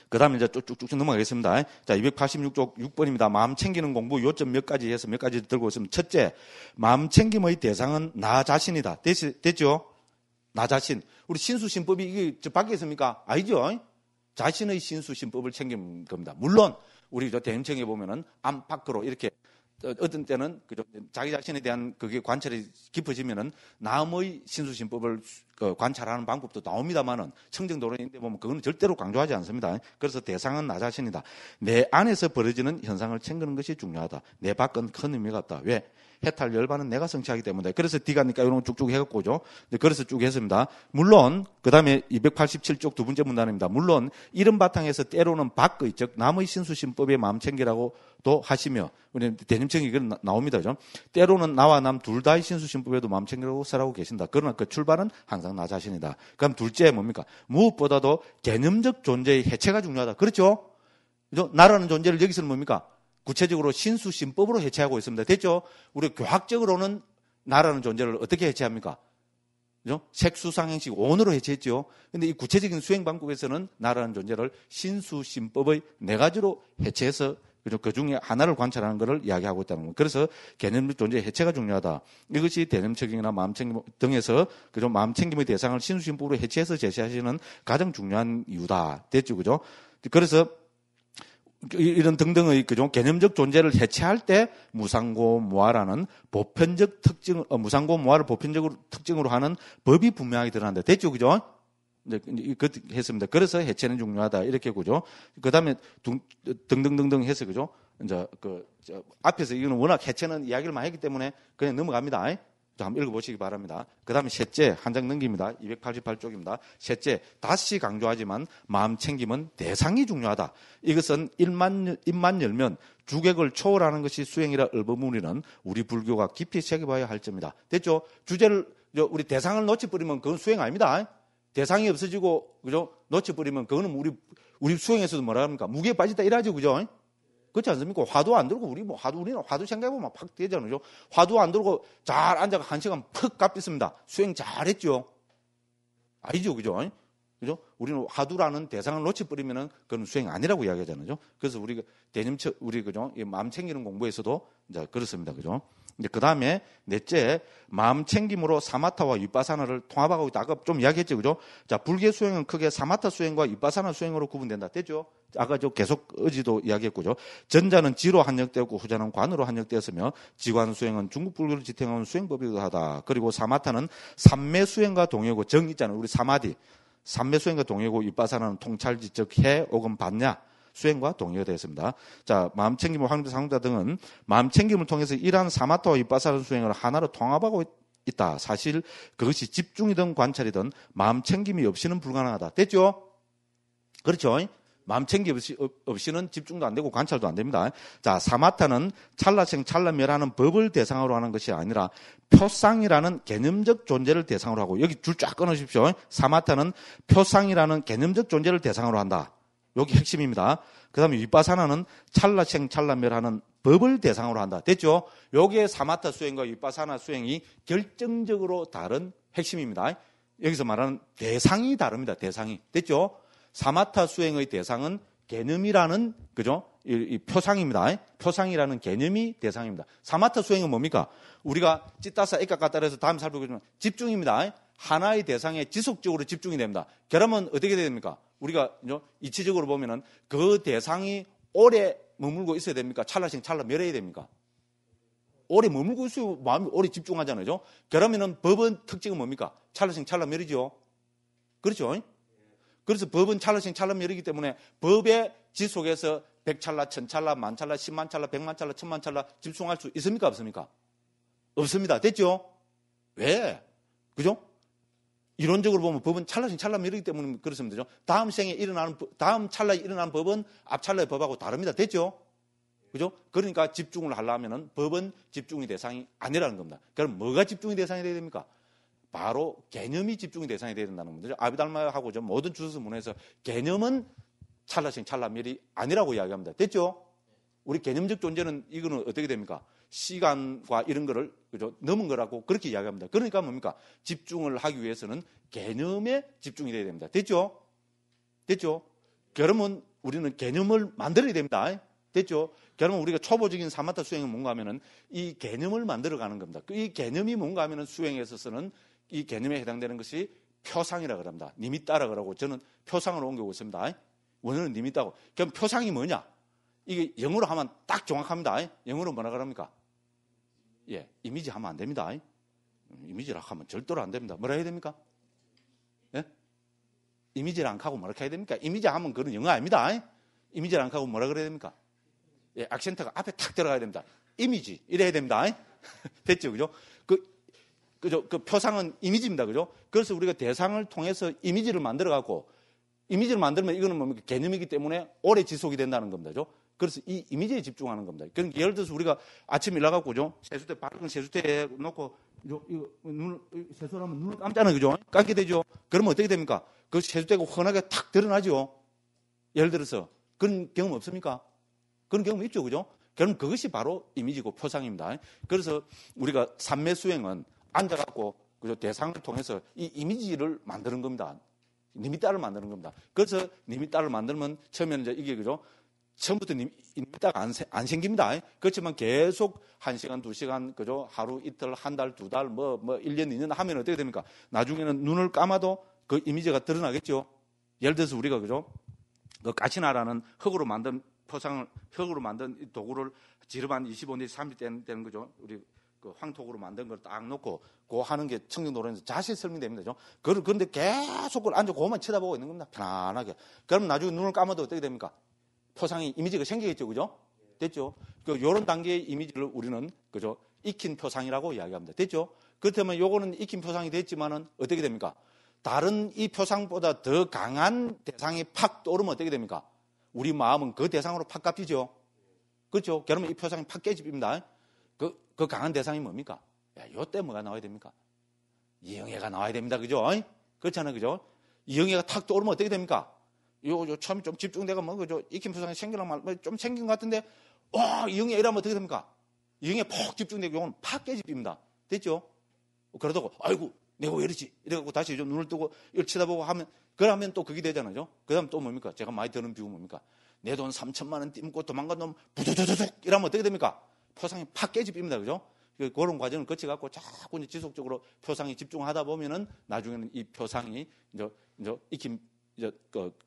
그 다음에 이제 쭉쭉쭉 넘어가겠습니다. 자, 286쪽 6번입니다. 마음 챙기는 공부 요점 몇 가지 해서 몇 가지 들고 있으면, 첫째, 마음 챙김의 대상은 나 자신이다. 됐죠? 나 자신. 우리 신수신법이 이게 저 밖에 있습니까? 아니죠? 자신의 신수신법을 챙기는 겁니다. 물론 우리 저 대행청에 보면은 안팎으로 이렇게 어떤 때는 그죠, 자기 자신에 대한 그게 관찰이 깊어지면은 남의 신수신법을 관찰하는 방법도 나옵니다만은, 청정도론인데 보면 그거는 절대로 강조하지 않습니다. 그래서 대상은 나 자신이다. 내 안에서 벌어지는 현상을 챙기는 것이 중요하다. 내 밖은 큰 의미가 없다. 왜? 해탈 열반은 내가 성취하기 때문에. 그래서 D가니까 이런 거 쭉쭉 해갖고죠. 그래서 쭉 했습니다. 물론 그 다음에 287쪽 두 번째 문단입니다. 물론 이런 바탕에서 때로는 밖의, 즉 남의 신수신법에 마음 챙기라고도 하시며, 우리 대념청이 이건 나옵니다. 그죠? 때로는 나와 남 둘 다의 신수신법에도 마음 챙기라고 설하고 계신다. 그러나 그 출발은 항상 나 자신이다. 그럼 둘째 뭡니까? 무엇보다도 개념적 존재의 해체가 중요하다. 그렇죠? 그죠? 나라는 존재를 여기서는 뭡니까? 구체적으로 신수신법으로 해체하고 있습니다. 됐죠? 우리 교학적으로는 나라는 존재를 어떻게 해체합니까? 그죠? 색수상행식 원으로 해체했죠. 근데 이 구체적인 수행 방법에서는 나라는 존재를 신수신법의 네 가지로 해체해서, 그죠? 그 중에 하나를 관찰하는 것을 이야기하고 있다는 겁니다. 그래서 개념적 존재의 해체가 중요하다. 이것이 대념책이나 마음챙김 등에서, 그죠? 마음챙김의 대상을 신수신법으로 해체해서 제시하시는 가장 중요한 이유다. 됐죠? 그죠? 그래서 이런 등등의 그죠, 개념적 존재를 해체할 때 무상고 무아라는 보편적 특징, 무상고 무아를 보편적으로 특징으로 하는 법이 분명하게 드러난다. 됐죠, 그죠? 이제 그 했습니다. 그래서 해체는 중요하다. 이렇게 그죠. 그 다음에 등등등등 해서 그죠. 이제 앞에서 이거는 워낙 해체는 이야기를 많이 했기 때문에 그냥 넘어갑니다. 한번 읽어보시기 바랍니다. 그 다음에 셋째, 한 장 넘깁니다. 288쪽입니다. 셋째, 다시 강조하지만 마음 챙김은 대상이 중요하다. 이것은 입만 열면 주객을 초월하는 것이 수행이라 얼버무리는 우리 불교가 깊이 새겨봐야 할 점이다. 됐죠? 주제를, 우리 대상을 놓쳐버리면 그건 수행 아닙니다. 대상이 없어지고, 그죠? 놓쳐버리면 그거는 우리 수행에서도 뭐라 합니까? 무게에 빠지다 이러죠, 그죠? 그렇지 않습니까? 화두 안 들고 우리는 화두 생각해보면 팍 되잖아요. 화두 안 들고 잘 앉아가 1시간 푹 값있습니다. 수행 잘했죠. 아니죠, 그죠? 그죠? 우리는 화두라는 대상을 놓쳐버리면은 그건 수행 아니라고 이야기하잖아요. 그래서 우리가 우리 그죠? 이 마음 챙기는 공부에서도 이제 그렇습니다, 그죠? 이제 그 다음에 넷째, 마음 챙김으로 사마타와 위파사나를 통합하고 있다. 아까 좀 이야기했죠, 그죠? 자, 불교 수행은 크게 사마타 수행과 위파사나 수행으로 구분된다. 됐죠? 아까 계속 의지도 이야기했고요. 전자는 지로 한역되었고 후자는 관으로 한역되었으며, 지관 수행은 중국 불교를 지탱하는 수행법이기도 하다. 그리고 사마타는 삼매 수행과 동의하고, 정 있잖아요. 우리 사마디. 삼매 수행과 동의하고, 위파사나는 통찰지, 즉 해, 오금, 받냐 수행과 동의가 되었습니다. 자, 마음 챙김을 황비 상자 등은 마음 챙김을 통해서 이러한 사마타와 위파사나 수행을 하나로 통합하고 있다. 사실 그것이 집중이든 관찰이든 마음 챙김이 없이는 불가능하다. 됐죠? 그렇죠? 마음챙김 없이는 집중도 안 되고 관찰도 안 됩니다. 자, 사마타는 찰나생 찰나멸하는 법을 대상으로 하는 것이 아니라 표상이라는 개념적 존재를 대상으로 하고, 여기 줄 쫙 끊으십시오. 사마타는 표상이라는 개념적 존재를 대상으로 한다. 여기 핵심입니다. 그 다음에 윗바사나는 찰나생 찰나멸하는 법을 대상으로 한다. 됐죠? 여기에 사마타 수행과 윗바사나 수행이 결정적으로 다른 핵심입니다. 여기서 말하는 대상이 다릅니다. 대상이. 됐죠? 사마타 수행의 대상은 개념이라는, 그죠? 이 표상입니다. 표상이라는 개념이 대상입니다. 사마타 수행은 뭡니까? 우리가 찌따사 액각가따라 해서 다음 살펴보겠지만 집중입니다. 하나의 대상에 지속적으로 집중이 됩니다. 그러면 어떻게 됩니까? 우리가 이치적으로 보면은 그 대상이 오래 머물고 있어야 됩니까? 찰나생 찰나 멸해야 됩니까? 오래 머물고 있어야 마음이 오래 집중하잖아요. 그러면은 법은 특징은 뭡니까? 찰나생 찰나 멸이죠. 그렇죠? 그래서 법은 찰나생 찰나멸이기 때문에 법의 지속에서 100찰나, 1000찰나, 10,000찰나, 10만 찰나, 100만 찰나, 1000만 찰나 집중할 수 있습니까? 없습니까? 없습니다. 됐죠? 왜? 그죠? 이론적으로 보면 법은 찰나생 찰나멸이기 때문에 그렇습니다. 되죠? 다음 찰나에 일어나는 법은 앞 찰나의 법하고 다릅니다. 됐죠? 그죠? 그러니까 집중을 하려면은 법은 집중의 대상이 아니라는 겁니다. 그럼 뭐가 집중의 대상이 돼야 됩니까? 바로 개념이 집중이 대상이 돼야 된다는 겁니다. 아비달마하고 모든 주석문에서 개념은 찰나생 찰나멸이 아니라고 이야기합니다. 됐죠? 우리 개념적 존재는 이거는 어떻게 됩니까? 시간과 이런 거를 그죠? 넘은 거라고 그렇게 이야기합니다. 그러니까 뭡니까? 집중을 하기 위해서는 개념에 집중이 돼야 됩니다. 됐죠? 됐죠? 그러면 우리는 개념을 만들어야 됩니다. 됐죠? 그러면 우리가 초보적인 사마타 수행은 뭔가 하면은 이 개념을 만들어 가는 겁니다. 이 개념이 뭔가 하면은 수행에 있어서는 이 개념에 해당되는 것이 표상이라고 합니다. 니미따라고 하고 저는 표상으로 옮기고 있습니다. 원어는 니미따고. 그럼 표상이 뭐냐? 이게 영어로 하면 딱 정확합니다. 영어로 뭐라 그럽니까? 예, 이미지 하면 안 됩니다. 이미지라 하면 절대로 안 됩니다. 뭐라 해야 됩니까? 예? 이미지를 안 하고 뭐라 해야 됩니까? 이미지 하면 그건 영어 아닙니다. 이미지를 안 하고 뭐라 그래야 됩니까? 예, 악센트가 앞에 탁 들어가야 됩니다. 이미지 이래야 됩니다. 됐죠, 그죠? 그 표상은 이미지입니다, 그죠? 그래서 우리가 대상을 통해서 이미지를 만들어갖고 이미지를 만들면 이거는 뭡니까? 개념이기 때문에 오래 지속이 된다는 겁니다, 그죠? 그래서 이 이미지에 집중하는 겁니다. 그러니까 예를 들어서 우리가 아침에 일어나갖고, 그죠? 세수대, 밝은 세수대에 놓고 이거 눈을 세수하면 눈을 감잖아요, 그죠? 감게 되죠. 그러면 어떻게 됩니까? 그 세수대가 훤하게 탁 드러나죠. 예를 들어서 그런 경험 없습니까? 그런 경험 있죠, 그죠? 그럼 그것이 바로 이미지고 표상입니다. 그래서 우리가 삼매 수행은 앉아갖고 그죠? 대상을 통해서 이 이미지를 만드는 겁니다. 니미따를 만드는 겁니다. 그래서 니미따를 만들면 처음에는 이제 이게 그죠? 처음부터 니미따가 안 생깁니다. 그렇지만 계속 1시간, 2시간, 그죠? 하루, 이틀, 한 달, 2달, 1년, 2년 하면 어떻게 됩니까? 나중에는 눈을 감아도 그 이미지가 드러나겠죠? 예를 들어서 우리가 그죠? 그 까치나라는 흙으로 만든 표상을, 흙으로 만든 이 도구를 지름 25내지 30 되는 거죠? 우리 그 황토구로 만든 걸 딱 놓고 그 하는 게 청정도로에서 자세히 설명됩니다. 그런데 계속 그걸 앉아 그것만 쳐다보고 있는 겁니다. 편안하게. 그럼 나중에 눈을 감아도 어떻게 됩니까? 표상이 이미지가 생기겠죠, 그죠? 됐죠? 요런 단계의 이미지를 우리는 그죠? 익힌 표상이라고 이야기합니다. 됐죠? 그렇다면 요거는 익힌 표상이 됐지만은 어떻게 됩니까? 다른 이 표상보다 더 강한 대상이 팍 떠오르면 어떻게 됩니까? 우리 마음은 그 대상으로 팍 깎이죠. 그렇죠? 그러면 이 표상이 팍 깨집니다. 그 강한 대상이 뭡니까? 야, 요때 뭐가 나와야 됩니까? 이영애가 나와야 됩니다. 그죠? 그렇잖아요. 그죠? 이영애가 탁 떠오르면 어떻게 됩니까? 요 처음에 좀 집중되가 그죠? 익힌 표상이 생기려면 좀 생긴 것 같은데, 이영애 이러면 어떻게 됩니까? 이영애 폭 집중되고 요건 팍 깨집니다. 됐죠? 그러다가, 아이고, 내가 왜 이러지? 이래갖고 다시 좀 눈을 뜨고 이걸 쳐다보고 하면, 그러면 또 그게 되잖아요. 그 다음 또 뭡니까? 제가 많이 드는 비유 뭡니까? 내 돈 3천만 원 띠먹고 도망간 놈 부두두두둑 이러면 어떻게 됩니까? 표상이 팍 깨집니다. 그죠? 그런 과정을 거쳐갖고 자꾸 지속적으로 표상에 집중하다 보면은 나중에는 이 표상이 이제 익힌,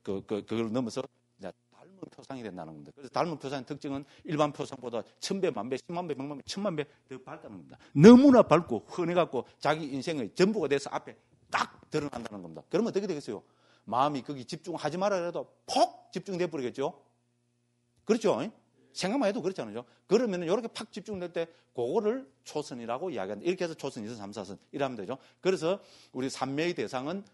그걸 넘어서 이제 닮은 표상이 된다는 겁니다. 그래서 닮은 표상의 특징은 일반 표상보다 1000배, 10,000배, 100,000배, 100,000배, 10,000배 더 밝다는 겁니다. 너무나 밝고 흔해갖고 자기 인생의 전부가 돼서 앞에 딱 드러난다는 겁니다. 그러면 어떻게 되겠어요? 마음이 거기 집중하지 말아야 해도 폭 집중돼 버리겠죠? 그렇죠? 생각만 해도 그렇잖아요. 그러면 이렇게 팍 집중될 때 그거를 초선이라고 이야기한다. 이렇게 해서 초선, 2선, 3, 4선 이러면 되죠. 그래서 우리 삼매의 대상은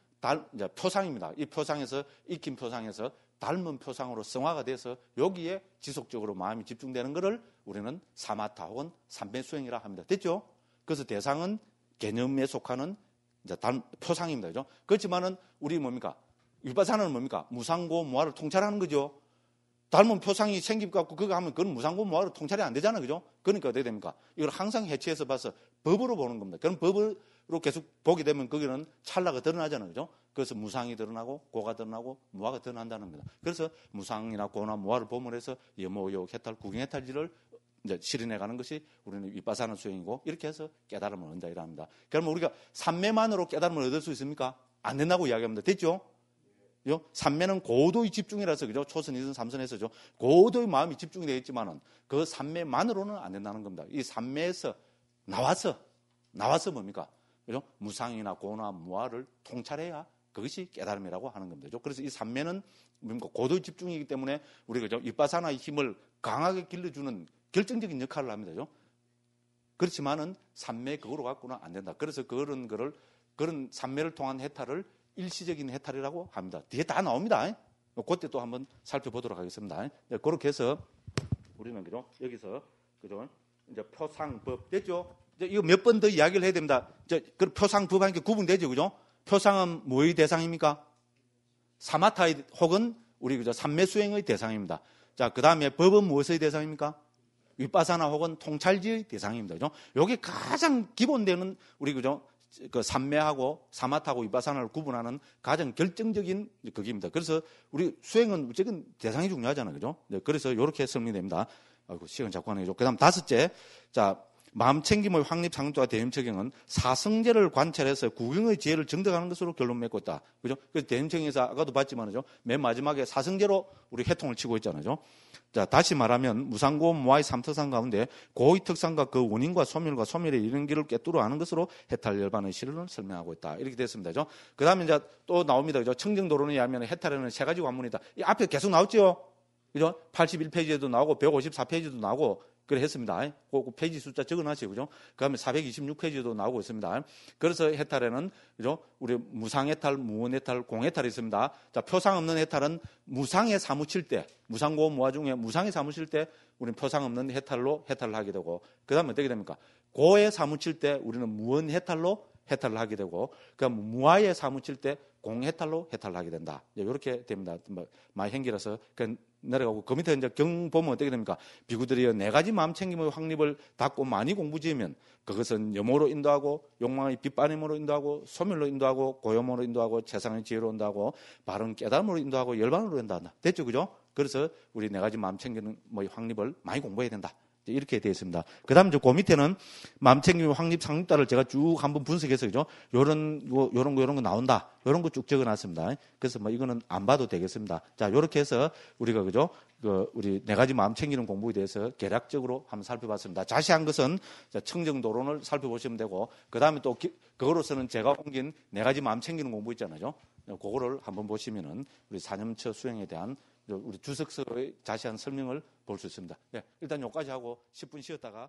이제 표상입니다. 이 표상에서, 익힌 표상에서 닮은 표상으로 성화가 돼서 여기에 지속적으로 마음이 집중되는 것을 우리는 사마타 혹은 삼매수행이라 합니다. 됐죠? 그래서 대상은 개념에 속하는 이제 표상입니다. 그죠? 그렇지만은 우리 뭡니까? 위파사나는 뭡니까? 무상고 무아를 통찰하는 거죠. 닮은 표상이 생기갖고 그거 하면 그건 무상고 무아로 통찰이 안 되잖아요. 그죠? 그러니까 어떻게 됩니까? 이걸 항상 해치해서 봐서 법으로 보는 겁니다. 그럼 법으로 계속 보게 되면 거기는 찰나가 드러나잖아요. 그죠? 그래서 무상이 드러나고 고가 드러나고 무아가 드러난다는 겁니다. 그래서 무상이나 고나 무아를 보면서 여모욕, 해탈, 구경해탈지를 이제 실현해 가는 것이 우리는 위파사나 수행이고 이렇게 해서 깨달음을 얻는다 이랍니다. 그러면 우리가 삼매만으로 깨달음을 얻을 수 있습니까? 안 된다고 이야기합니다. 됐죠? 삼매는 고도의 집중이라서 그죠? 초선, 이선, 삼선에서죠. 고도의 마음이 집중이 되어 있지만은 그 삼매만으로는 안 된다는 겁니다. 이 삼매에서 나와서 뭡니까? 그죠? 무상이나 고나 무아를 통찰해야 그것이 깨달음이라고 하는 겁니다. 그래서 이 삼매는 뭡니까? 고도의 집중이기 때문에 우리가 그죠? 위파사나의 힘을 강하게 길러주는 결정적인 역할을 합니다. 그죠? 그렇지만은 삼매 그거로 갖고는 안 된다. 그래서 그런 삼매를 통한 해탈을 일시적인 해탈이라고 합니다. 뒤에 다 나옵니다. 그때 또 한번 살펴보도록 하겠습니다. 그렇게 해서 우리는 그죠? 여기서 그죠? 이제 표상법 됐죠? 이거 몇 번 더 이야기를 해야 됩니다. 그 표상법 하니까 구분되죠, 그죠? 표상은 뭐의 대상입니까? 사마타의 혹은 우리 그죠? 삼매수행의 대상입니다. 자, 그 다음에 법은 무엇의 대상입니까? 위파사나 혹은 통찰지의 대상입니다. 그죠? 요게 가장 기본되는 우리 그죠? 그 삼매하고 사마타하고 위파사나를 구분하는 가장 결정적인 그기입니다. 그래서 우리 수행은 무조건 대상이 중요하잖아요. 그죠? 네, 그래서 이렇게 설명됩니다. 아이고, 시간 자꾸 하네요. 그 다음 다섯째. 자, 마음 챙김의 확립, 상투와 대임처경은 사성제를 관찰해서 구경의 지혜를 정득하는 것으로 결론 맺고 있다. 그죠? 그래서 대임처경에서 아까도 봤지만요. 맨 마지막에 사성제로 우리 해통을 치고 있잖아요. 자, 다시 말하면 무상고 무아의 삼특상 가운데 고의 특상과 그 원인과 소멸의 이런 길을 꿰뚫어 아는 것으로 해탈 열반의 실현을 설명하고 있다. 이렇게 됐습니다. 그죠? 그 다음에 이제 또 나옵니다. 그죠? 청정도론에 의하면 해탈에는 세 가지 관문이 있다. 이 앞에 계속 나왔죠? 그죠? 81페이지에도 나오고 154페이지도 나오고 그래 했습니다. 그 페이지 숫자 적어놨어요. 그죠? 그 다음에 426페이지도 나오고 있습니다. 그래서 해탈에는, 그죠? 우리 무상해탈, 무원해탈, 공해탈이 있습니다. 자, 표상 없는 해탈은 무상에 사무칠 때, 무상고 무아 중에 무상에 사무칠 때 우리는 표상 없는 해탈로 해탈을 하게 되고, 그 다음에 어떻게 됩니까? 고에 사무칠 때 우리는 무원해탈로 해탈을 하게 되고, 그다음 무아에 사무칠 때 공해탈로 해탈을 하게 된다. 이렇게 됩니다. 많이 행기라서 내려가고 그 밑에 이제 경 보면 어떻게 됩니까? 비구들이 네 가지 마음 챙김의 확립을 닫고 많이 공부지으면 그것은 염호로 인도하고 욕망의 빗바람으로 인도하고 소멸로 인도하고 고염으로 인도하고 최상의 지혜로 인도하고 바른 깨달음으로 인도하고 열반으로 인도한다. 됐죠, 그죠? 그래서 우리 네 가지 마음 챙기는 확립을 많이 공부해야 된다. 이렇게 되어 있습니다. 그 다음, 그 밑에는 마음챙김 확립, 상립다를 제가 쭉 한번 분석해서, 그죠? 요런 거 나온다. 요런 거 쭉 적어 놨습니다. 그래서 이거는 안 봐도 되겠습니다. 자, 요렇게 해서 우리가, 그죠? 우리 네 가지 마음 챙기는 공부에 대해서 개략적으로 한번 살펴봤습니다. 자세한 것은 청정도론을 살펴보시면 되고, 그 다음에 또 그거로서는 제가 옮긴 네 가지 마음 챙기는 공부 있잖아요. 그거를 한번 보시면은 우리 사념처 수행에 대한 우리 주석서의 자세한 설명을 볼 수 있습니다. 네, 일단 여기까지 하고 10분 쉬었다가